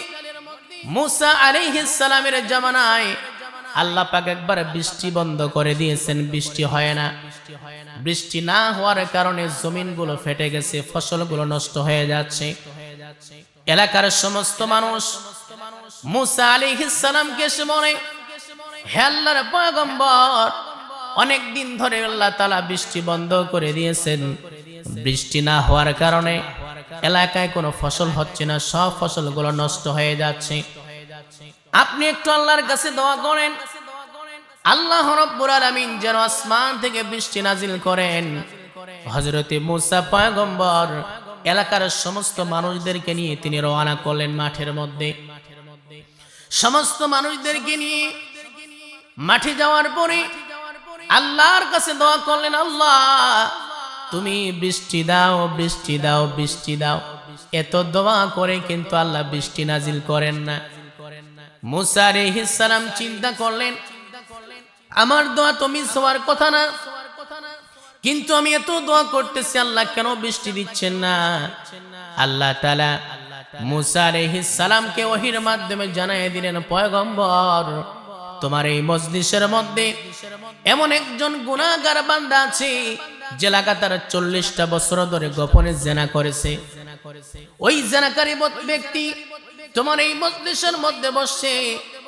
মুসা আলাইহিস সালামের জামানায় আল্লাহ পাক একবার বৃষ্টি বন্ধ করে দিয়েছেন, বৃষ্টি হয় না। বৃষ্টি না হওয়ার কারণে জমিনগুলো ফেটে গেছে, ফসলগুলো নষ্ট হয়ে যাচ্ছে। এলাকার সমস্ত মানুষ মুসা আলাইহিস সালামকে এসে বলে, হে আল্লাহর পয়গম্বর, অনেক দিন ধরে আল্লাহ তাআলা বৃষ্টি বন্ধ করে দিয়েছেন, বৃষ্টি না হওয়ার কারণে এলাকায় কোনো ফসল হচ্ছে না, সব ফসলগুলো নষ্ট হয়ে যাচ্ছে। আপনি একটু আল্লাহর কাছে দোয়া করেন, আল্লাহ রাব্বুল আলামিন যেন আসমান থেকে বৃষ্টি নাজিল করেন। হযরতে মুসা পয়গম্বর এলাকার সমস্ত মানুষদেরকে নিয়ে তিনি রওনা করলেন মাঠের মধ্যে। সমস্ত মানুষদেরকে নিয়ে মাঠে যাওয়ার পরে আল্লাহর কাছে দোয়া করলেন, আল্লাহ তুমি বৃষ্টি দাও, বৃষ্টি দাও, বৃষ্টি দাও। এত দোয়া করে কিন্তু আল্লাহ বৃষ্টি নাজিল করেন না। মুসা আলাইহিস সালাম চিন্তা করলেন, আমার দোয়া তো মিস হওয়ার কথা না, কিন্তু আমি এত দোয়া করতেছি, আল্লাহ কেন বৃষ্টি দিচ্ছেন না? আল্লাহ তাআলা মুসা আলাইহিস সালামকে ওহীর মাধ্যমে জানায় দিলেন, পয়গম্বর, তোমার এই মজলিসের মধ্যে এমন একজন গুনাহগার বান্দা আছে যে লাগাতার 40টা বছর ধরে গোপনে জিনা করেছে। ওই জিনাকারী ব্যক্তি তোমার এই মজলিসের মধ্যে বসে,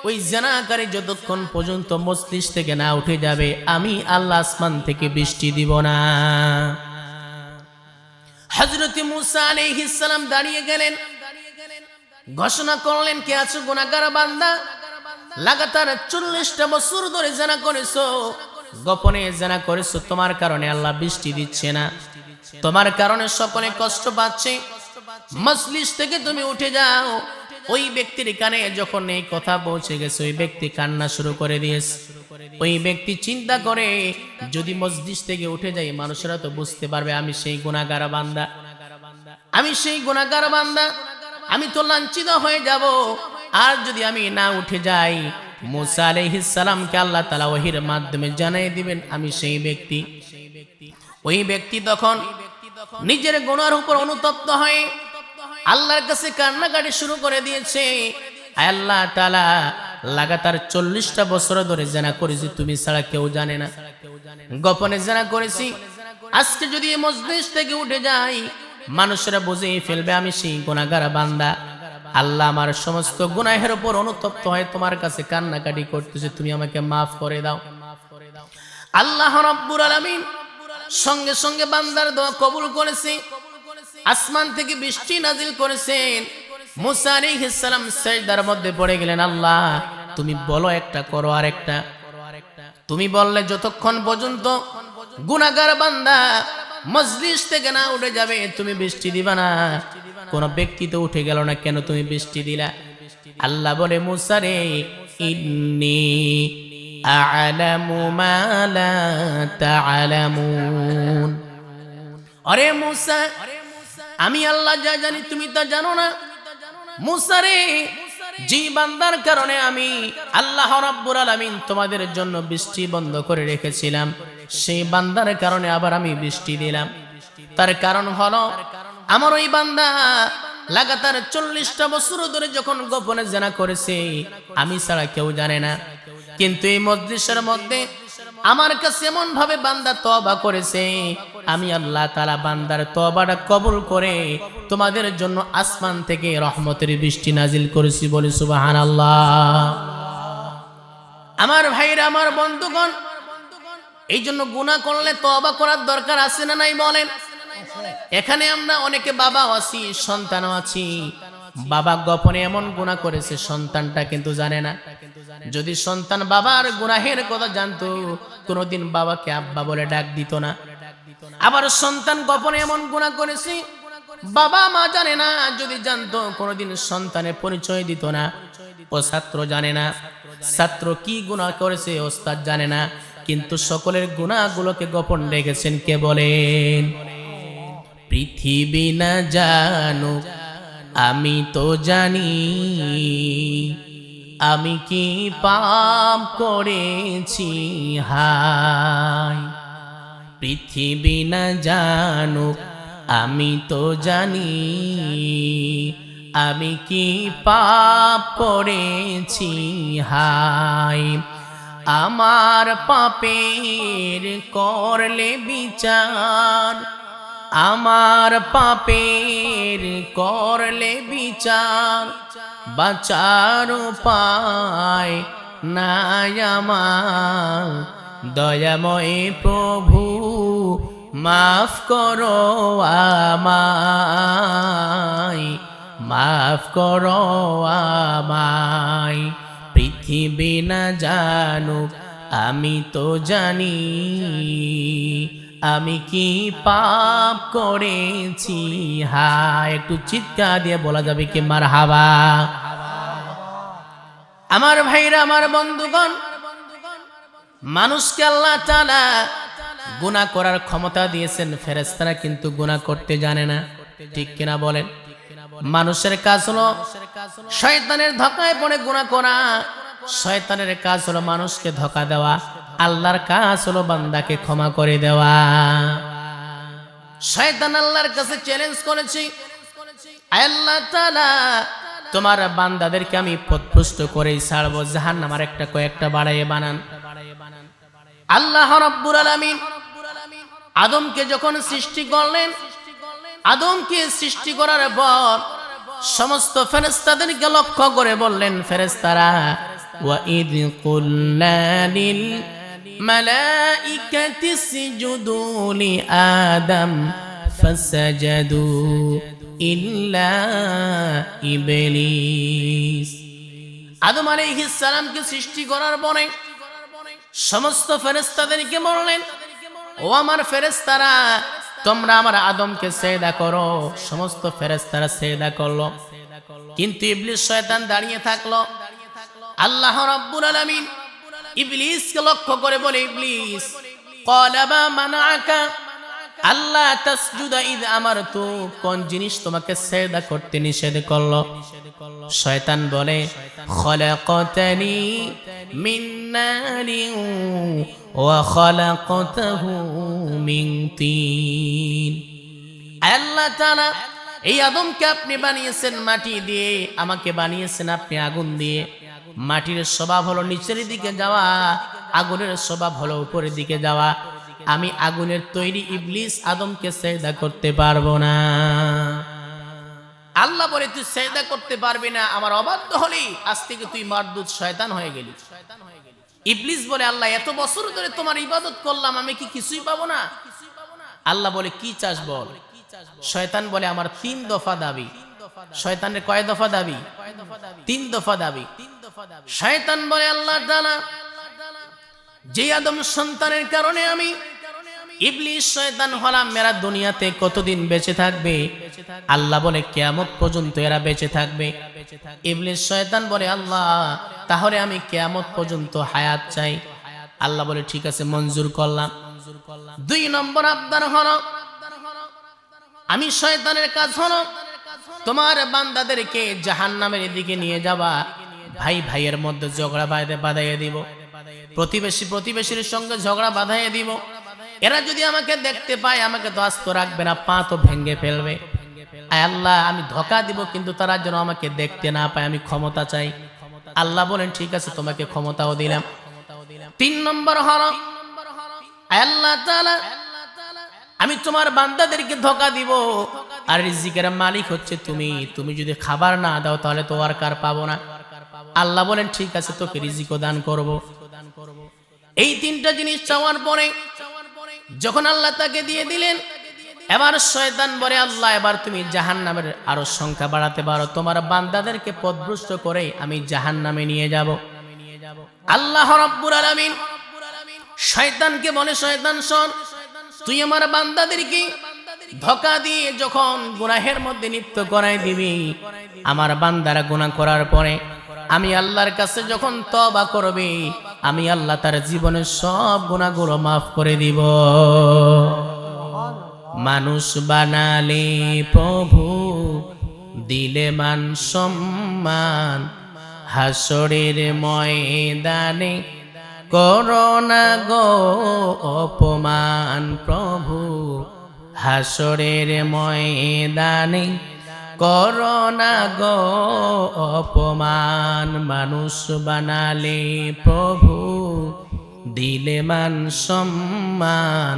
ওই জিনাকারী যতক্ষণ পর্যন্ত মজলিস থেকে না উঠে যাবে, আমি আল্লাহ আসমান থেকে বৃষ্টি দিব না। হযরত মুসা আলাইহিস সালাম দাঁড়িয়ে গেলেন, ঘোষণা করলেন, কে আছো গুনাহগার বান্দা, লাগাতার 40টা বছর ধরে জিনা করেছো, গোপনে জিনা করেছো, তোমার কারণে আল্লাহ বৃষ্টি দিচ্ছে না, তোমার কারণে সকলে কষ্ট পাচ্ছে, মজলিস থেকে তুমি উঠে যাও। ওই ব্যক্তির কানে যখন এই কথা পৌঁছে গেছে, ওই ব্যক্তি কান্না শুরু করে দিয়েছে। ওই ব্যক্তি চিন্তা করে, যদি মজলিস থেকে উঠে যাই, মানুষেরা তো বুঝতে পারবে আমি সেই গুনাহগার বান্দা, আমি সেই গুনাহগার বান্দা, আমি তো লাঞ্ছিত হয়ে যাব। আর যদি আমি না উঠে যাই, মুসা আলাইহিস সালামকে আল্লাহ তাআলা ওহীর মাধ্যমে জানিয়ে দিবেন আমি সেই ব্যক্তি। ওই ব্যক্তি তখন নিজের গুনার উপর অনুতপ্ত হয়ে আল্লাহর কাছে কান্নাকাটি শুরু করে দিয়েছে। আয় আল্লাহ তাআলা, লাগাতার 40টা বছর ধরে জিনা করেছি, তুমি ছাড়া কেউ জানে না। গোপনে জিনা করেছি, আজকে যদি এই মজলিস থেকে উঠে যাই, মানুষেরা বুঝে ফেলবে আমি সেই গুনাহগার বান্দা। আল্লাহ, আমার সমস্ত গুনাহের উপর অনুতপ্ত হয়ে তোমার কাছে কান্নাকাটি করতেছে, তুমি আমাকে মাফ করে দাও। আল্লাহ রাব্বুল আলামিন সঙ্গে সঙ্গে বান্দার দোয়া কবুল করেছে। আসমান থেকে বৃষ্টি নাজিল করেছেন। মুসা আলাইহিস সালাম সিজদার মধ্যে পড়ে গেলেন। আল্লাহ, তুমি বলো একটা, করো আরেকটা। তুমি বললে যতক্ষণ পর্যন্ত গুনাহগার বান্দা মজলিস থেকে না উঠে যাবে তুমি বৃষ্টি দিবা না। কোন ব্যক্তি তো উঠে গেল না, কেন তুমি বৃষ্টি দিলা? আল্লাহ বলে, মুসা রে, ইন্নী আ'লামু মা লা তা'লামুন। আরে মুসা, আমি আল্লাহ যা জানি তুমি তা জানো না। মুসা রে, যে বান্দার কারণে আমি আল্লাহ রাব্বুল আলামিন তোমাদের জন্য বৃষ্টি বন্ধ করে রেখেছিলাম, সেই বান্দার কারণে আবার আমি বৃষ্টি দিলাম। তার কারণ হলো, আমার ওই বান্দা লাগাতার 40টা বছর ধরে যখন গোপনে জিনা করেছে, আমি ছাড়া কেউ জানে না। কিন্তু এই মজলিসের মধ্যে আমার কাছে এমন ভাবে বান্দা তওবা করেছে, আমি আল্লাহ তাআলা বান্দার তওবাটা কবুল করে তোমাদের জন্য আসমান থেকে রহমতের বৃষ্টি নাজিল করেছি। বলি সুবহানাল্লাহ। আমার ভাইরা, আমার বন্ধুগণ, এই জন্য গুনাহ করলে তওবা করার দরকার আছে না নাই বলেন? এখানে আমরা অনেকে বাবাও আছি, সন্তানও আছি। বাবা গোপনে এমন গুনাহ করেছে, সন্তানটা কিন্তু জানে না। যদি সন্তান বাবার গুনাহের কথা জানতো, কোনোদিন বাবাকে আব্বা বলে ডাক দিত না। আবার সন্তান গোপনে এমন গুনাহ করেছে, বাবা মা জানে না। যদি জানতো, কোনোদিন সন্তানের পরিচয় দিত না। ও ছাত্র জানে না ছাত্র কি গুনাহ করেছে, ওস্তাদ জানে না। কিন্তু সকলের গুনাহগুলোকে গোপন রেখেছেন কে বলেন? পৃথিবী না জানুক, আমি তো জানি আমি কি পাপ করেছি। হায়, পৃথিবী না জানুক, আমি তো জানি আমি কি পাপ করেছি। হায়, আমার পাপের করলে বিচার, আমার পাপের করলে বিচার, বাঁচার উপায় নাই আমার। দয়াময় প্রভু, মাফ করো আমায়, মাফ করো আমায়। পৃথিবী না জানুক, আমি তো জানি আমি কি পাপ করেছি। হায়, একটু চিৎকার দিয়ে বলা যাবে কি মারহাবা? আমার ভাইরা, আমার বন্ধুগণ, মানুষকে আল্লাহ তাআলা গুনাহ করার ক্ষমতা দিয়েছেন, ফেরেশতারা কিন্তু গুনাহ করতে জানে না। ঠিক কিনা বলেন? মানুষের কাজ হলো শয়তানের ধোঁকায় পড়ে গুনাহ করা। শয়তানের কাজ হলো মানুষকে ধোঁকা দেওয়া। আল্লাহর কাজ হলো বান্দাকে ক্ষমা করে দেওয়া। শয়তান আল্লাহর কাছে চ্যালেঞ্জ করেছে, আল্লাহ তাআলা, তোমার বান্দাদেরকে আমি পথভ্রষ্ট করেই ছাড়বো, জাহান্নামের একটা কয়েকটা বাড়াইয়ে বানান। আল্লাহ রাব্বুল আলামিন আদমকে যখন সৃষ্টি করলেন, আদমকে সৃষ্টি করার পর সমস্ত ফেরেশতাদেরকে লক্ষ্য করে বললেন, ফেরেশতারা, ওয়া ইয কুলনা লিল মালাইকাতি ইসজুদু লি আদম ফাসাজাদু ইল্লা ইবলিস। আদম আলাইহিস সালামকে সৃষ্টি করার পরে সমস্ত ফেরেশতাদেরকে বললেন, ও আমার ফেরেশতারা, তোমরা আমার আদমকে সেজদা করো। সমস্ত ফেরেশতারা সেজদা করলো, কিন্তু ইবলিস শয়তান দাঁড়িয়ে থাকলো। আল্লাহ রাব্বুল আলামিন ইবলিসকে লক্ষ্য করে বলে, ইবলিস, ক্বালা মা মানাআকা আল্লাহ তাসজুদা ইয আমারতু, কোন জিনিস তোমাকে সেজদা করতে নিষেধ করলো? শয়তান বলে, খলাকতানি মিন নারিন ওয়া খলাকতাহু মিন তিন। আল্লাহ তাআলা এই আদমকে আপনি বানিয়েছেন মাটি দিয়ে, আমাকে বানিয়েছেন আপনি আগুন দিয়ে। মাটির স্বভাব হলো নিচের দিকে যাওয়া, আগুনের স্বভাব হলো উপরের দিকে যাওয়া। আমি আগুনের তৈরি ইবলিস আদমকে সেজদা করতে পারবো না। আল্লাহ বলে তুই সেজদা করতে পারবি না, আমার অবাধ্য হলি, আজ থেকে তুই মারদুদ শয়তান হয়ে গেলি। ইবলিস বলে আল্লাহ এত বছর ধরে তোমার ইবাদত করলাম, আমি কি কিছুই পাবো না? আল্লাহ বলে কি চাস বল। শয়তান বলে আমার 3 দফা দাবি। শয়তানের কয় দফা দাবি? 3 দফা দাবি। শয়তান বলে আল্লাহ তাআলা যে আদম সন্তানের কারণে আমি ইবলিস শয়তান হলাম, মেরা দুনিয়াতে কতদিন বেঁচে থাকবে? আল্লাহ বলে কিয়ামত পর্যন্ত এরা বেঁচে থাকবে। ইবলিস শয়তান বলে আল্লাহ তাহলে আমি কিয়ামত পর্যন্ত হায়াত চাই। আল্লাহ বলে ঠিক আছে মঞ্জুর করলাম। 2 নম্বর আবদার হলো, আমি শয়তানের কাজ হলো তোমার বান্দাদেরকে জাহান্নামের দিকে নিয়ে যাওয়া। ভাই ভাইয়ের মধ্যে ঝগড়া বাঁধাইয়ে দিব, প্রতিবেশী প্রতিবেশীর সঙ্গে ঝগড়া বাঁধাইয়ে দিব। এরা যদি আমাকে দেখতে পায় আমাকে তো আস্ত রাখবে না, পা তো ভেঙে ফেলবে। আল্লাহ আমি ধোঁকা দিব, কিন্তু তারা যেন আমাকে দেখতে না পায়, আমি ক্ষমতা চাই। আল্লাহ বলেন ঠিক আছে তোমাকে ক্ষমতাও দিলাম। 3 নম্বর হলো আল্লাহ তাআলা আমি তোমার বান্দাদেরকে ধোঁকা দিব, আর রিজিকের মালিক হচ্ছে তুমি। তুমি যদি খাবার না দাও তাহলে তো আর কার পাবো না। আল্লাহ বলেন ঠিক আছে তোকে রিজিকও দান করব। এই 3টা জিনিস চাওয়ার পরে যখন আল্লাহ তাকে দিয়ে দিলেন, এবার শয়তান বলে আল্লাহ এবার তুমি জাহান্নামের আরো সংখ্যা বাড়াতে পারো, তোমার বান্দাদেরকে পথভ্রষ্ট করে আমি জাহান্নামে নিয়ে যাব। আল্লাহ রাব্বুল আলামিন শয়তানকে বলে শয়তান শোন, তুই আমার বান্দাদেরকে ধোঁকা দিয়ে যখন গুনাহের মধ্যে লিপ্ত করাই দিবি, আমার বান্দারা গুনাহ করার পরে আমি আল্লাহর কাছে যখন তওবা করবে, আমি আল্লাহ তার জীবনের সব গুনাহগুলো মাফ করে দিব। মানুষ বানালে প্রভু, দিলে মান সম্মান, হাসরের ময়দানে করোনা গো অপমান। প্রভু হাসরের ময়দানে করোনা গো অপমান। মানুষ বানালে প্রভু, দিলে মান সম্মান,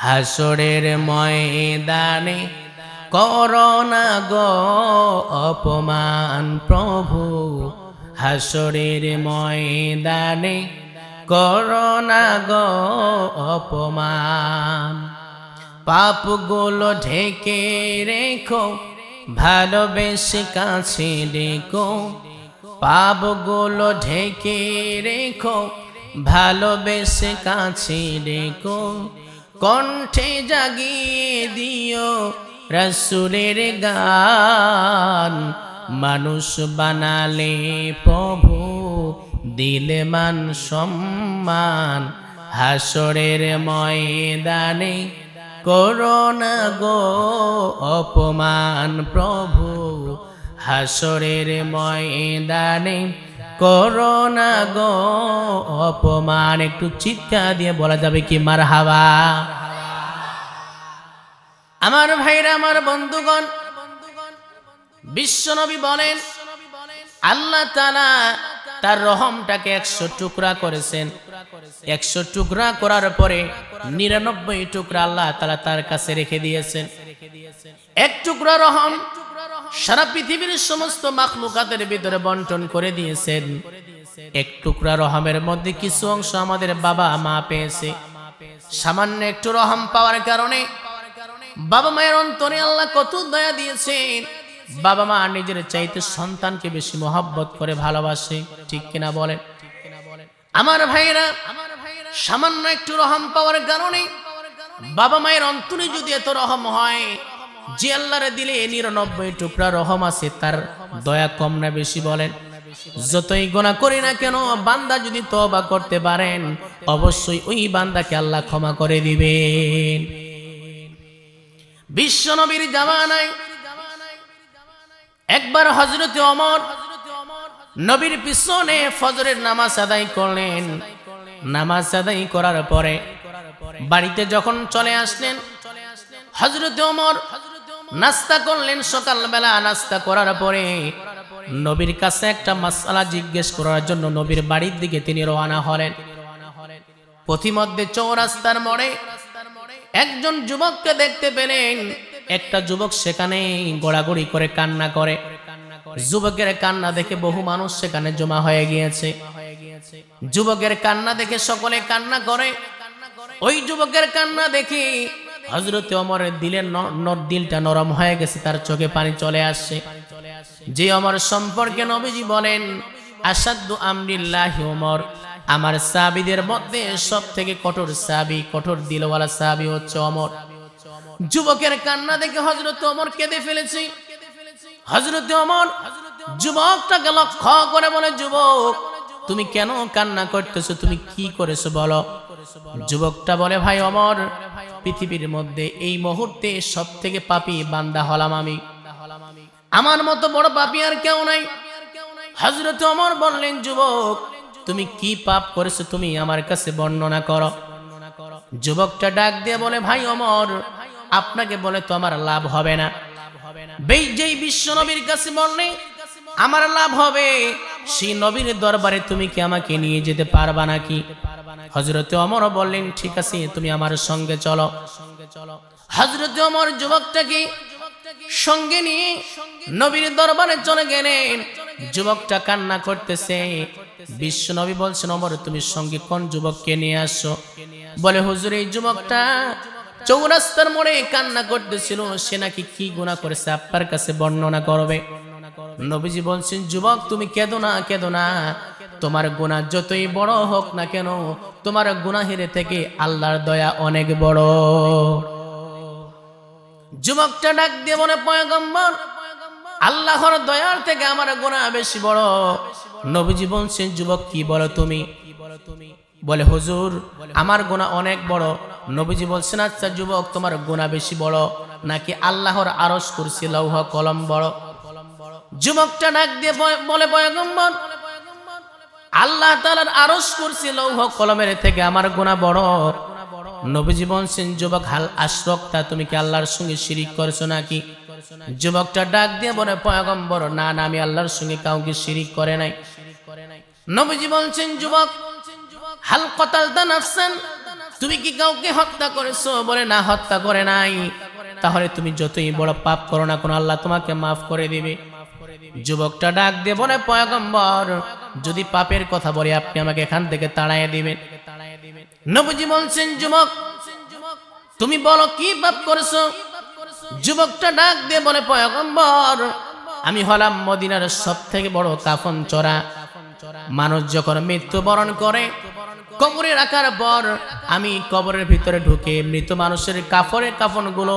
হাসরের ময়দানে করোনা গো অপমান। প্রভু হাসরের ময়দানে করোনা গো অপমান। পাপগুলো ঢেকে রেখো, ভালোবেসে কাছে ডেকো। পাপগুলো ঢেকে রেখো, ভালোবেসে কাছে ডেকো। কণ্ঠে জাগিয়ে দিও রাসূলের গান। মানুষ বানালে প্রভু, দিলে মান সম্মান, হাসরের ময়দানে করোনা গো অপমান। প্রভু হাসরের ময়দানে করোনা গো অপমান। একটু চিৎকার দিয়ে বলা যাবে কি মারহাবা? আমার ভাইরা, আমার বন্ধুগণ, বিশ্বনবী বলেন আল্লাহ তাআলা তার রহমটাকে 100 টুকরা করেছেন। 100 টুকরা করার পরে 99 টুকরা আল্লাহ তাআলা তার কাছে রেখে দিয়েছেন। 1 টুকরা রহম সারা পৃথিবীর সমস্ত মাখলুকাতের ভিতরে বন্টন করে দিয়েছেন। 1 টুকরা রহমের মধ্যে কিছু অংশ আমাদের বাবা মা পেয়েছে। সামান্য একটু রহম পাওয়ার কারণে বাবা মায়ের অন্তরে আল্লাহ কত দয়া দিয়েছেন। বাবা মা নিজের চাইতে সন্তানকে বেশি মহব্বত করে ভালোবাসে, ঠিক কিনা বলেন? আমার ভাইরা, সামান্য একটু রহম পাওয়ার কারণে বাবা মায়ের অন্তরে যদি এত রহম হয়, যে আল্লাহর দিলে 99 টুকরা রহম আছে, তার দয়া কম না বেশি বলেন? যতই গুনাহ করি না কেন, বান্দা যদি তওবা করতে পারেন, অবশ্যই ওই বান্দাকে আল্লাহ ক্ষমা করে দিবেন। বিশ্ব নবীর জামানায় একবার হযরত ওমর নবীর পিছনে ফজরের নামাজ আদায় করলেন। নামাজ আদায় করার পরে বাড়িতে যখন চলে আসলেন, হযরত ওমর নাস্তা করলেন। সকালবেলা নাস্তা করার পরে নবীর কাছে একটা মাসআলা জিজ্ঞেস করার জন্য নবীর বাড়ির দিকে তিনি রওনা হলেন। পথিমধ্যে চৌরাস্তার মোড়ে একজন যুবককে দেখতে পেলেন। একটা যুবক সেখানে গোড়াগড়ি করে কান্না করে। যুবকের কান্না দেখে বহু মানুষ সেখানে জমা হয়ে গিয়েছে। যুবকের কান্না দেখে সকলে কান্না করে। ওই যুবকের কান্না দেখে হযরত ওমরের দিলটা নরম হয়ে গেছে, তার চোখে পানি চলে আসছে। যে ওমর সম্পর্কে নবীজি বলেন, আসাদ্দু আমরিল্লাহি ওমর, আমার সাহাবীদের মধ্যে সবথেকে কঠোর সাহাবী, কঠোর দিলওয়ালা সাহাবী হচ্ছে ওমর। যুবকের কান্না দেখে হযরত ওমর কেঁদে ফেলেছে। হযরত ওমর যুবকটাকে লক্ষ্য করে বলে, যুবক তুমি কেন কান্না করতেছো, তুমি কি করেছো বলো। যুবকটা বলে, ভাই ওমর, পৃথিবীর মধ্যে এই মুহূর্তে সবথেকে পাপী বান্দা হলাম আমি, আমার মতো বড় পাপী আর কেউ নাই। হযরত ওমর বললেন, যুবক তুমি কি পাপ করেছো, তুমি আমার কাছে বর্ণনা করো। যুবকটা ডাক দিয়ে বলে, ভাই ওমর, আপনাকে বলে তো আমার লাভ হবে না। যেই বিশ্ব নবীর কাছে বললে আমার লাভ হবে, সেই নবীর দরবারে তুমি কি আমাকে নিয়ে যেতে পারবা নাকি? হযরত ওমর বললেন, ঠিক আছে, তুমি আমার সঙ্গে চলো। হযরত ওমর যুবকটাকে সঙ্গে নিয়ে নবীর দরবারে চলে গেলেন। যুবকটা কান্না করতেছে। বিশ্ব নবী বলছেন, ওমর তুমি সঙ্গে কোন যুবককে নিয়ে আসছো? বলে, হুজুর এই যুবকটা চৌরাস্তার মোড়ে কান্না করতেছিল, সে নাকি কি গুনাহ করেছে, আপনার কাছে বর্ণনা করবে। নবীজি বলছেন, যুবক তুমি কেঁদো না, কেঁদো না, তোমার গুনাহ যতই বড় হোক না কেন, তোমার গুনাহের থেকে আল্লাহর দয়া অনেক বড়। যুবকটা ডাক দিয়ে বলে, পয়গম্বর, আল্লাহর দয়ার থেকে আমার গুনাহ বেশি বড়। নবীজি বলছেন, যুবক কি বলো তুমি? বলে, হুজুর আমার গুনাহ অনেক বড়। নবীজি বলছেন, আচ্ছা যুবক, তোমার গুনাহ বেশি বড় নাকি আল্লাহর আরশ কুরসি লৌহ কলম বড়? যুবকটা ডাক দিয়ে বলে, পয়গম্বর, আল্লাহ তাআলার আরশ কুরসি লৌহ কলমের থেকে আমার গুনাহ বড়। নবীজি বলছেন, যুবক হাল আশরাকতা, তুমি কি আল্লাহর সঙ্গে শিরিক করেছো নাকি? যুবকটা ডাক দিয়ে বলে, পয়গম্বর, না না, আমি আল্লাহর সঙ্গে কাউকে শিরিক করে নাই। নবীজি বলছেন, যুবক হাল কতালতা নাফসান, তুমি কি কাউকে হত্যা করেছো? বলে, না, হত্যা করে নাই। তাহলে তুমি যতই বড় পাপ করো না কোন, আল্লাহ তোমাকে মাফ করে দিবে। যুবকটা ডাক দিয়ে বলে, পয়গম্বর, যদি পাপের কথা বলি আপনি আমাকে এখান থেকে তাড়াইয়া দিবেন। নবীজি বলছেন, যুবক তুমি বলো কি পাপ করেছো? যুবকটা ডাক দিয়ে বলে, পয়গম্বর, আমি হলাম মদিনার সবথেকে বড় কাফন চোরা। মানুষ যখন মৃত্যুবরণ করে কবরে রাখার পর আমি কবরের ভিতরে ঢুকে মৃত মানুষের কাফনগুলো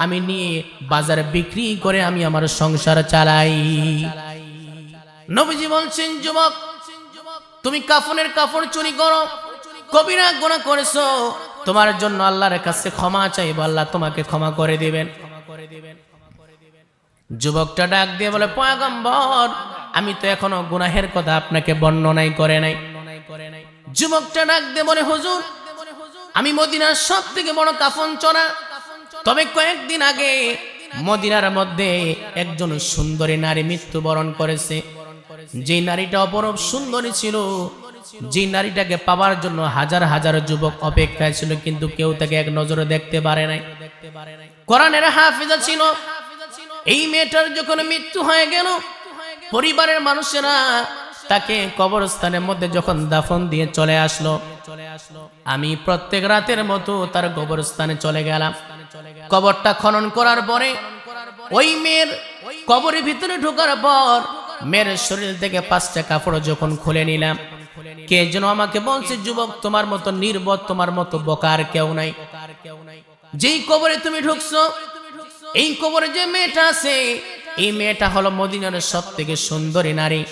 আমি নিয়ে বাজারে বিক্রি করে আমি আমার সংসার চালাই। নবীজি বলছেন, যুবক তুমি কাফনের কাপড় চুরি করো, কবিরা গুনাহ করেছো, তোমার জন্য আল্লাহর কাছে ক্ষমা চাইবো, আল্লাহ তোমাকে ক্ষমা করে দিবেন। যুবকটা ডাক দিয়ে বলে, পয়গম্বর, আমি তো এখনো গুনাহের কথা আপনাকে বর্ণনাই করে নাই। যুবকটা ডাক দিয়ে বলে, হুজুর আমি মদিনার সবথেকে বড় কাফন চোরা, তবে কয়েকদিন আগে মদিনার মধ্যে একজন সুন্দরী নারী মৃত্যুবরণ করেছে। যে নারীটা অপরূপ সুন্দরী ছিল, যে নারীটাকে পাওয়ার জন্য হাজার হাজার যুবক অপেক্ষায় ছিল, কিন্তু কেউ তাকে এক নজরে দেখতে পারে নাই। কোরআনের হাফেজা ছিল। এই মেয়েটার যখন মৃত্যু হয়ে গেল, পরিবারের মানুষেরা তাকে কবরস্থানের মধ্যে যখন দাফন দিয়ে চলে আসলো, আমি প্রত্যেক রাতের মতো তার কবরস্থানে চলে গেলাম। কবরটা খনন করার পরে ওই মেয়ের কবরের ভিতরে ঢোকার পর মেয়ের শরীর থেকে 5টা কাপড় যখন খুলে নিলাম, কে যেন আমাকে বলছে, যুবক তোমার মতো নির্বোধ, তোমার মতো বোকা আর কেউ নাই। যেই কবরে তুমি ঢুকছো, এই কবরে যে মেয়েটা আছে, এই মেয়েটা হলো মদিনার সবথেকে সুন্দরী নারী।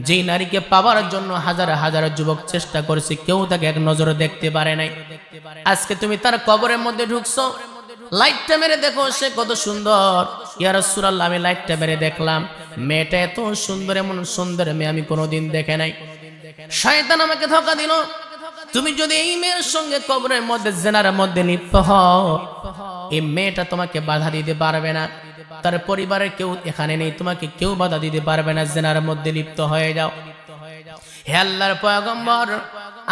যেই নারীকে পাওয়ার জন্য হাজার হাজার যুবক চেষ্টা করেছে, কেউ তাকে এক নজরে দেখতে পারে নাই। আজকে তুমি তার কবরের মধ্যে ঢুকছো, লাইটটা মেরে দেখো সে কত সুন্দর। ইয়া রাসূলুল্লাহ, আমি লাইটটা মেরে দেখলাম মেয়েটা এত সুন্দর, এমন সুন্দর মেয়ে আমি কোনোদিন দেখে নাই। শয়তান আমাকে ধোঁকা দিল। তুমি যদি এই মেয়ের সঙ্গে কবরের মধ্যে জিনার মধ্যে লিপ্ত হও, এই মেয়েটা তোমাকে বাধা দিতে পারবে না, তার পরিবারের কেউ এখানে নেই, তোমাকে কেউ বাধা দিতে পারবে না, জেনার মধ্যে লিপ্ত হয়ে যাও। হে আল্লাহর পয়গম্বর,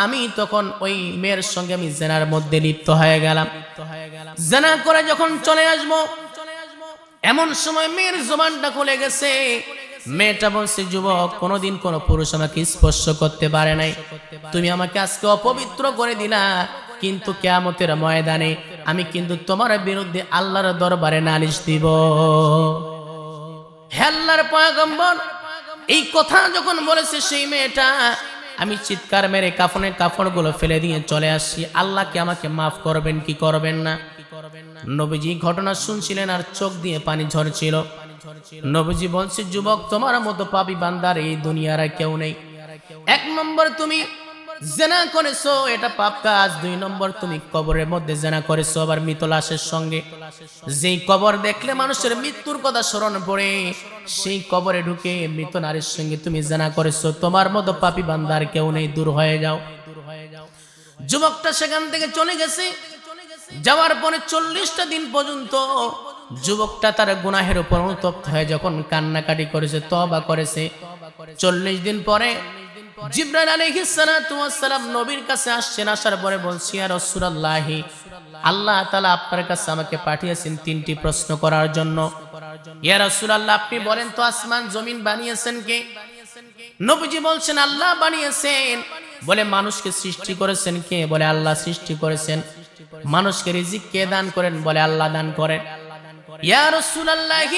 আমি তখন ওই মেয়ের সঙ্গে আমি জেনার মধ্যে লিপ্ত হয়ে গেলাম। জেনা করে যখন চলে আসবো, এমন সময় মেয়ের জবানটা খুলে গেছে। মেয়েটা বলছে, যুবক, কোনোদিন কোনো পুরুষ আমাকে স্পর্শ করতে পারে নাই, তুমি আমাকে আজকে অপবিত্র করে দিলা, কিন্তু কিয়ামতের ময়দানে আমি কিন্তু তোমার বিরুদ্ধে আল্লাহর দরবারে নালিশ দিব। হে আল্লাহর পয়গম্বর, এই কথা যখন বলেছে সেই মেয়েটা, আমি চিৎকার মেরে কাফনের কাপড়গুলো ফেলে দিয়ে চলে আসছি। আল্লাহকে আমাকে মাফ করবেন কি করবেন না? নবীজি ঘটনা শুনছিলেন আর চোখ দিয়ে পানি ঝরছিল। নবীজি বলছে, যুবক, তোমার মতো পাপী বান্দার এই দুনিয়ার কেউ নেই। 1 নম্বর তুমি জেনা করেছো, এটা পাপ কাজ। 2 নম্বর তুমি কবরের মধ্যে জেনা করেছো, আবার মৃত লাশের সঙ্গে। যেই কবর দেখলে মানুষের মৃত্যুর কথা স্মরণ পড়ে, সেই কবরে ঢুকে মৃত নারীর সঙ্গে তুমি জেনা করেছো। তোমার মতো পাপী বান্দার কেউ নেই, দূর হয়ে যাও। যুবকটা সেখান থেকে চলে গেছে। যাওয়ার পরে 40টা দিন পর্যন্ত যুবকটা তার গুনাহের উপর অনুতপ্ত হয়ে যখন কান্নাকাটি করেছে, তওবা করেছে, 40 দিন পরে জিবরাইল আলাইহিস সালাতু ওয়াস সালাম নবীর কাছে আসছেন। আসার পরে বলছি, ইয়া রাসূলুল্লাহ, আল্লাহ তাআলা আপনার কাছে আমাকে পাঠিয়েছেন 3টি প্রশ্ন করার জন্য। ইয়া রাসূলুল্লাহ, আপনি বলেন তো, আসমান জমিন বানিয়েছেন কে? নবীজি বলছেন, আল্লাহ বানিয়েছেন। বলে, মানুষকে সৃষ্টি করেছেন কে? বলে, আল্লাহ সৃষ্টি করেছেন। মানুষকে রিজিক কে দান করেন? বলে, আল্লাহ দান করেন। ইয়া রাসূলুল্লাহ,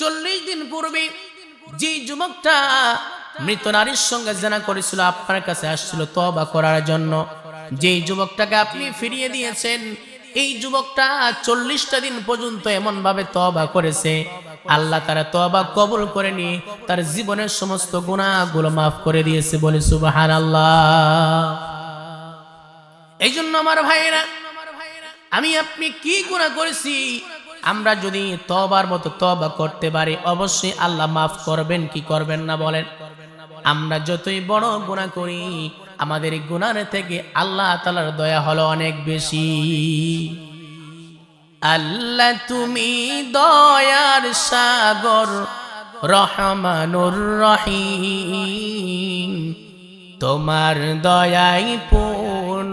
40 দিন পূর্বে যে যুবকটা মৃত নারীর সঙ্গে জেনা করেছিল আপনার কাছে আসছিল তওবা করার জন্য, যেই যুবকটাকে আপনি ফিরিয়ে দিয়েছেন, এই যুবকটা 40টা দিন পর্যন্ত এমন ভাবে তওবা করেছে, আল্লাহ তারা তওবা কবুল করে নিয়ে তার জীবনের সমস্ত গুনাহগুলো মাফ করে দিয়েছে। বলে সুবহানাল্লাহ। এই জন্য আমার ভাইয়েরা, আমি আপনি কি গুনাহ করেছি, আমরা যদি তওবার মতো তওবা করতে পারি, অবশ্যই আল্লাহ মাফ করবেন কি করবেন না বলেন? আমরা যতই বড় গুনাহ করি, আমাদের এই গুনাহ থেকে আল্লাহ তাআলার দয়া হলো অনেক বেশি। আল্লাহ তুমি দয়ার সাগর, রহমানুর রহিম, তোমার দয়াই পূর্ণ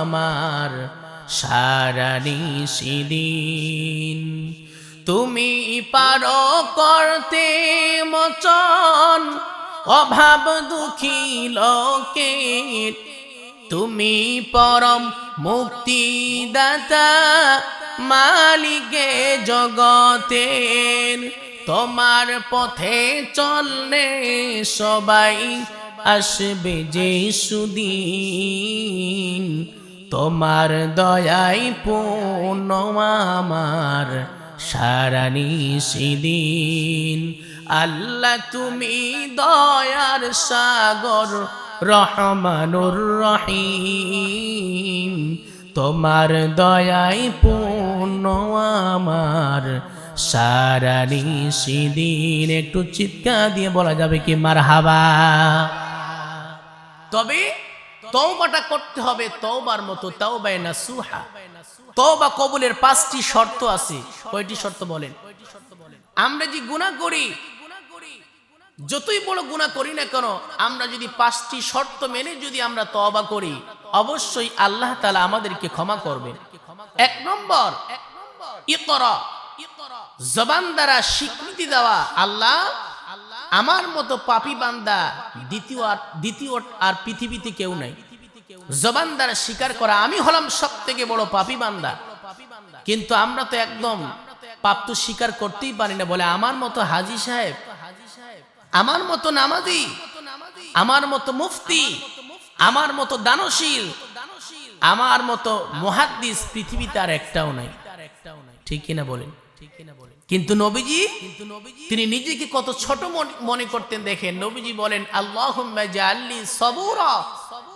আমার সারা নিশিদিন। তুমি পারো করতে মোচন অভাব দুঃখী লোকের, তুমি পরম মুক্তিদাতা মালিকে জগতের। তোমার পথে চললে সবাই আসবে যে সুদিন, তোমার দয়াই পূর্ণ আমার সারা নিশিদিন। আল্লাহ তুমি দয়ার সাগর, রহমানুর রহিম, তোমার দয়াই পূর্ণ আমার সারা নিশিদিন। একটু চিৎকার দিয়ে বলা যাবে কি মারহাবা? তবে তওবাটা করতে হবে তওবার মতো, তাওবায়ে নাসুহা। তওবা কবুলের 5টি শর্ত আছে। কয়টি শর্ত বলেন? আমরা যে গুনাহ করি, যতই বড় গুনাহ করি না কেন, আমরা যদি 5টি শর্ত মেনে যদি আমরা তওবা করি, অবশ্যই আল্লাহ তাআলা আমাদেরকে ক্ষমা করবেন। 1 নম্বর, ইকরা, জবান দ্বারা স্বীকৃতি দেওয়া, আল্লাহ আমার মতো পাপী বান্দা দ্বিতীয় আর পৃথিবীতে কেউ নাই। জবান দ্বারা স্বীকার করা, আমি হলাম সবথেকে বড় পাপী বান্দা, কিন্তু আমরা তো একদম পাপ তো স্বীকার করতেই পারি না। বলে, আমার মতো হাজী সাহেব, আমার মতো নামাজি, আমার মতো মুফতি, আমার মতো দানশীল, আমার মতো মুহাদ্দিস পৃথিবীতে আর একটাও নাই। ঠিক কিনা বলেন? কিন্তু নবীজি, তিনি নিজেকে কত ছোট মনে করতেন দেখেন। নবীজি বলেন, আল্লাহুম্মা জাআলনি সাবুরা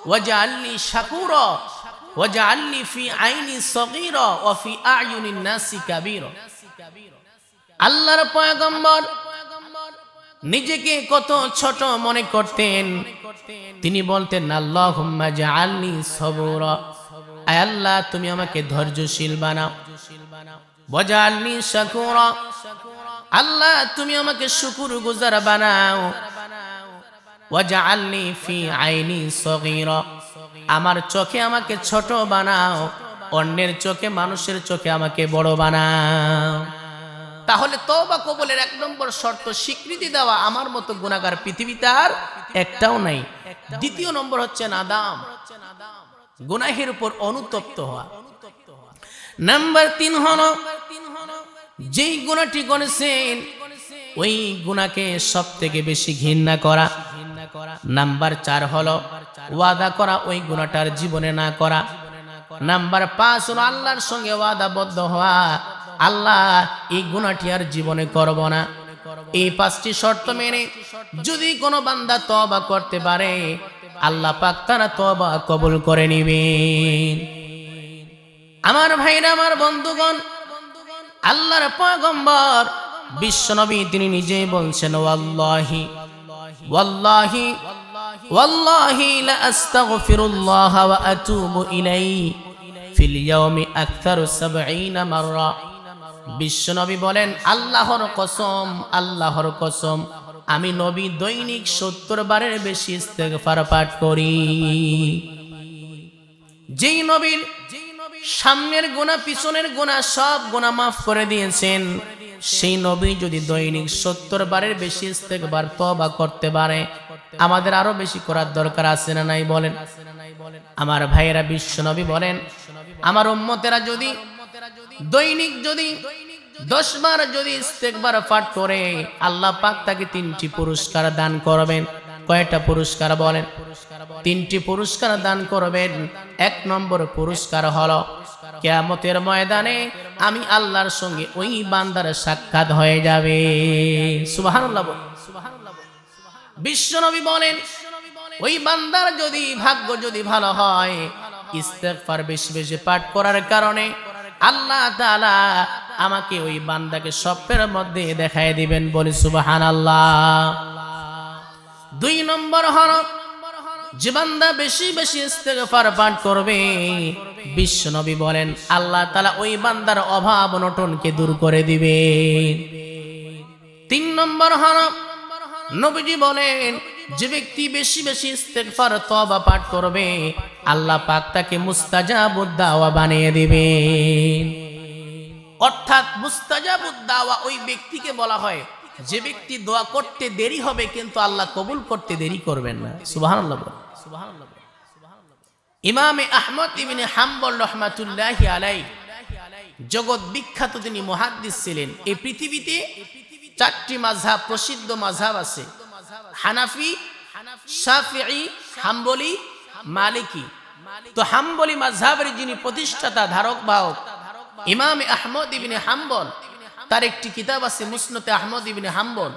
ওয়া জাআলনি শাকুরা ওয়া জাআলনি ফি আইনি সগীরা ওয়া ফি আ'য়ুনিন নাসি কাবীরা। আল্লাহর পয়গম্বর নিজেকে কত ছোট মনে করতেন। তিনি বলতেন, আল্লাহুম্মা জাআলনি সাবুরা, আয় আল্লাহ তুমি আমাকে ধৈর্যশীল বানাও। ওয়াজআলনি শাকুরা, আল্লাহ তুমি আমাকে শুকরগুজার বানাও। ওয়াজআলনি ফি আইনি সগীরা, আমার চোখে আমাকে ছোট বানাও, অন্যের চোখে মানুষের চোখে আমাকে বড় বানাও। তাহলে তওবা কবুলের 1 নম্বর শর্ত স্বীকৃতি দেওয়া, আমার মতো গুনাহগার পৃথিবীতে আর একটাও নাই। দ্বিতীয় নম্বর হচ্ছে নাদাম, গুনাহের উপর অনুতপ্ত হওয়া। নাম্বার 3 হলো যেই গুনাহটি করেছেন ওই গুনাহকে সবথেকে বেশি ঘৃণা করা। নাম্বার 4 হলো ওয়াদা করা ওই গুনাহটার জীবনে না করা। নাম্বার 5 হলো আল্লাহর সঙ্গে ওয়াদাবদ্ধ হওয়া, আল্লাহ এই গুনাহটি আর জীবনে করব না। এই 5টি শর্ত মেনে যদি কোনো বান্দা তওবা করতে পারে, আল্লাহ পাক তার তওবা কবুল করে নেবেন। আমার ভাইরা, আমার বন্ধুগণ, আল্লাহর পয়গম্বর বিশ্বনবী তিনি নিজেই বলছেন, ওয়াল্লাহি ওয়াল্লাহি ওয়াল্লাহি লা আস্তাগফিরুল্লাহ ওয়া আতুবু ইলাইহি ফিল ইয়াউমি আকতারু 70 মাররা। বিশ্বনবী বলেন, আল্লাহর কসম, আল্লাহর কসম, আমি নবী দৈনিক 70 বারের বেশি ইস্তেগফার পাঠ করি। যেই নবীর সামনের গুনাহ পিছনের গুনাহ সব গুনাহ মাফ করে দিয়েছেন, সেই নবী যদি দৈনিক 70 বারের বেশি ইস্তেগফার তওবা করতে পারে, আমাদের আরো বেশি করার দরকার আছে না নাই বলেন? আমার ভাইয়েরা, বিশ্বনবী বলেন, আমার উম্মতেরা যদি দৈনিক 10 বার যদি ইস্তেগফার পাঠ করে, আল্লাহ পাক তাকে 3টি পুরস্কার দান করবেন। কয়টা পুরস্কার বলেন? 3টি পুরস্কার দান করবেন। 1 নম্বর পুরস্কার হলো কিয়ামতের ময়দানে আমি আল্লাহর সঙ্গে ওই বান্দার সাক্ষাৎ হয়ে যাবে। সুবহানাল্লাহ। বিশ্বনবী বলেন, ওই বান্দার যদি ভাগ্য যদি ভালো হয়, ইস্তেগফার বেশি বেশি পাঠ করার কারণে আল্লাহ তাআলা আমাকে ওই বান্দাকে স্বপ্নের মধ্যে দেখায় দিবেন। বলি সুবহানাল্লাহ। 2 নম্বর হলো যে বান্দা বেশি বেশি ইস্তেগফার পাঠ করবে, বিশ্বনবী বলেন আল্লাহ তাআলা ওই বান্দার অভাব অনটনকে দূর করে দিবেন। 3 নম্বর হলো নবীজি বলেন, যে ব্যক্তি বেশি বেশি ইস্তেগফার তওবা পাঠ করবে, আল্লাহ পাক তাকে মুস্তাজাবুদ দাওয়া বানিয়ে দিবেন। অর্থাৎ মুস্তাজাবুদ দাওয়া ওই ব্যক্তিকে বলা হয় যে ব্যক্তি দোয়া করতে দেরি হবে কিন্তু আল্লাহ কবুল করতে দেরি করবেন না। সুবহানাল্লাহ। ইমামে আহমদ ইবনে হাম্বল রাহমাতুল্লাহি আলাইহি জগৎ বিখ্যাত তিনি মুহাদ্দিস ছিলেন। এই পৃথিবীতে 4টি মাযহাব, প্রসিদ্ধ মাযহাব আছে: হানাফি, শাফিঈ, হাম্বলি, মালিকি। তো হাম্বলি মাযহাবের যিনি প্রতিষ্ঠাতা, ধারক বাহক ইমামে আহমদ ইবনে হাম্বল, তার একটি কিতাব আছে মুসনাদে আহমদ ইবনে হাম্বল।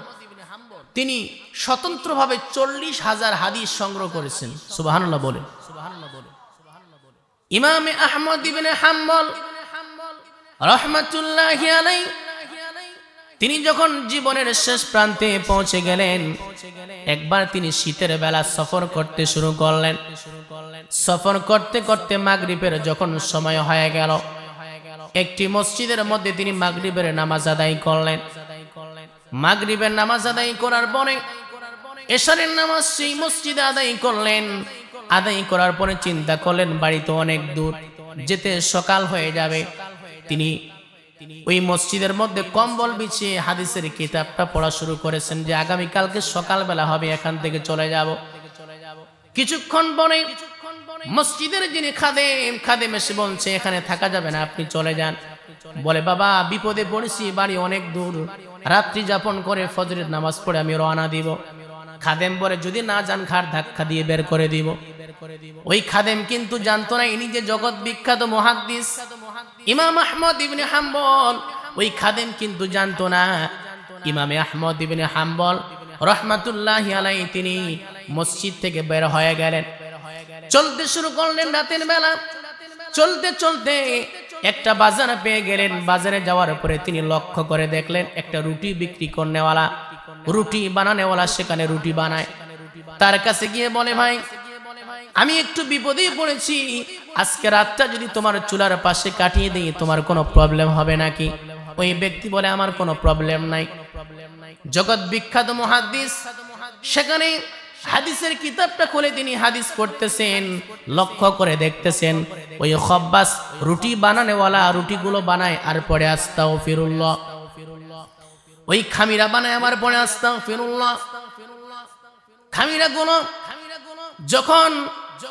তিনি স্বতন্ত্রভাবে 40,000 হাদিস সংগ্রহ করেছেন। সুবহানাল্লাহ বলে। ইমামে আহমদ ইবনে হাম্বল রাহমাতুল্লাহি আলাইহি তিনি যখন জীবনের শেষ প্রান্তে পৌঁছে গেলেন, একবার তিনি শীতের বেলা সফর করতে শুরু করলেন। সফর করতে করতে মাগরিবের যখন সময় হয়ে গেল, একটি মসজিদের মধ্যে তিনি মাগরিবের নামাজ আদায় করলেন। মাগরিবের নামাজ আদায় করার পরে এশারের নামাজ সেই মসজিদে আদায় করলেন। আদায় করার পরে চিন্তা করলেন বাড়ি তো অনেক দূর, যেতে সকাল হয়ে যাবে। তিনি ওই মসজিদের মধ্যে কম্বল বিছিয়ে হাদিসের কিতাবটা পড়া শুরু করেছেন যে আগামীকালকে সকালবেলা হবে, এখান থেকে চলে যাব। কিছুক্ষণ পরে মসজিদের যিনি খাদেম এসে বলছে এখানে থাকা যাবে না, আপনি চলে যান। বলে, বাবা বিপদে পড়েছি, বাড়ি অনেক দূর, রাত্রি যাপন করে ফজরের নামাজ পড়ে আমি রওনা দিব। খাদেম বলে, যদি না যান ঘাড় ধাক্কা দিয়ে বের করে দিব। ওই খাদেম কিন্তু জানতো না ইনি যে জগৎ বিখ্যাত মুহাদ্দিস ইমাম আহমদ ইবনে হাম্বল। ওই খাদেম কিন্তু জানতো না ইমামে আহমদ ইবনে হাম্বল রাহমাতুল্লাহি আলাইহি তিনি মসজিদ থেকে বের হয়ে গেলেন, চলতে শুরু করলেন রাতের বেলা। চলতে চলতে একটা বাজার পেয়ে গেলেন। বাজারে যাওয়ার পরে তিনি লক্ষ্য করে দেখলেন একটা রুটি বিক্রি করনেওয়ালা, রুটি বানানেওয়ালা সেখানে রুটি বানায়। তার কাছে গিয়ে বলে, ভাই আমি একটু বিপদে পড়েছি, আজকে রাতটা যদি তোমার চুলার পাশে কাটিয়ে দিই তোমার কোনো প্রবলেম হবে নাকি? ওই ব্যক্তি বলে আমার কোনো প্রবলেম নাই। জগৎ বিখ্যাত মুহাদ্দিস সেখানে হাদিসের কিতাবটা খুলে তিনি হাদিস পড়তেছেন, লক্ষ্য করে দেখতেছেন ওই খব্বাস রুটি বানানেওয়ালা রুটিগুলো বানায় আর পরে আস্তাগফিরুল্লাহ, ওই খামিরা বানায় আমার পরে আস্তাগফিরুল্লাহ। খামিরাগুলো যখন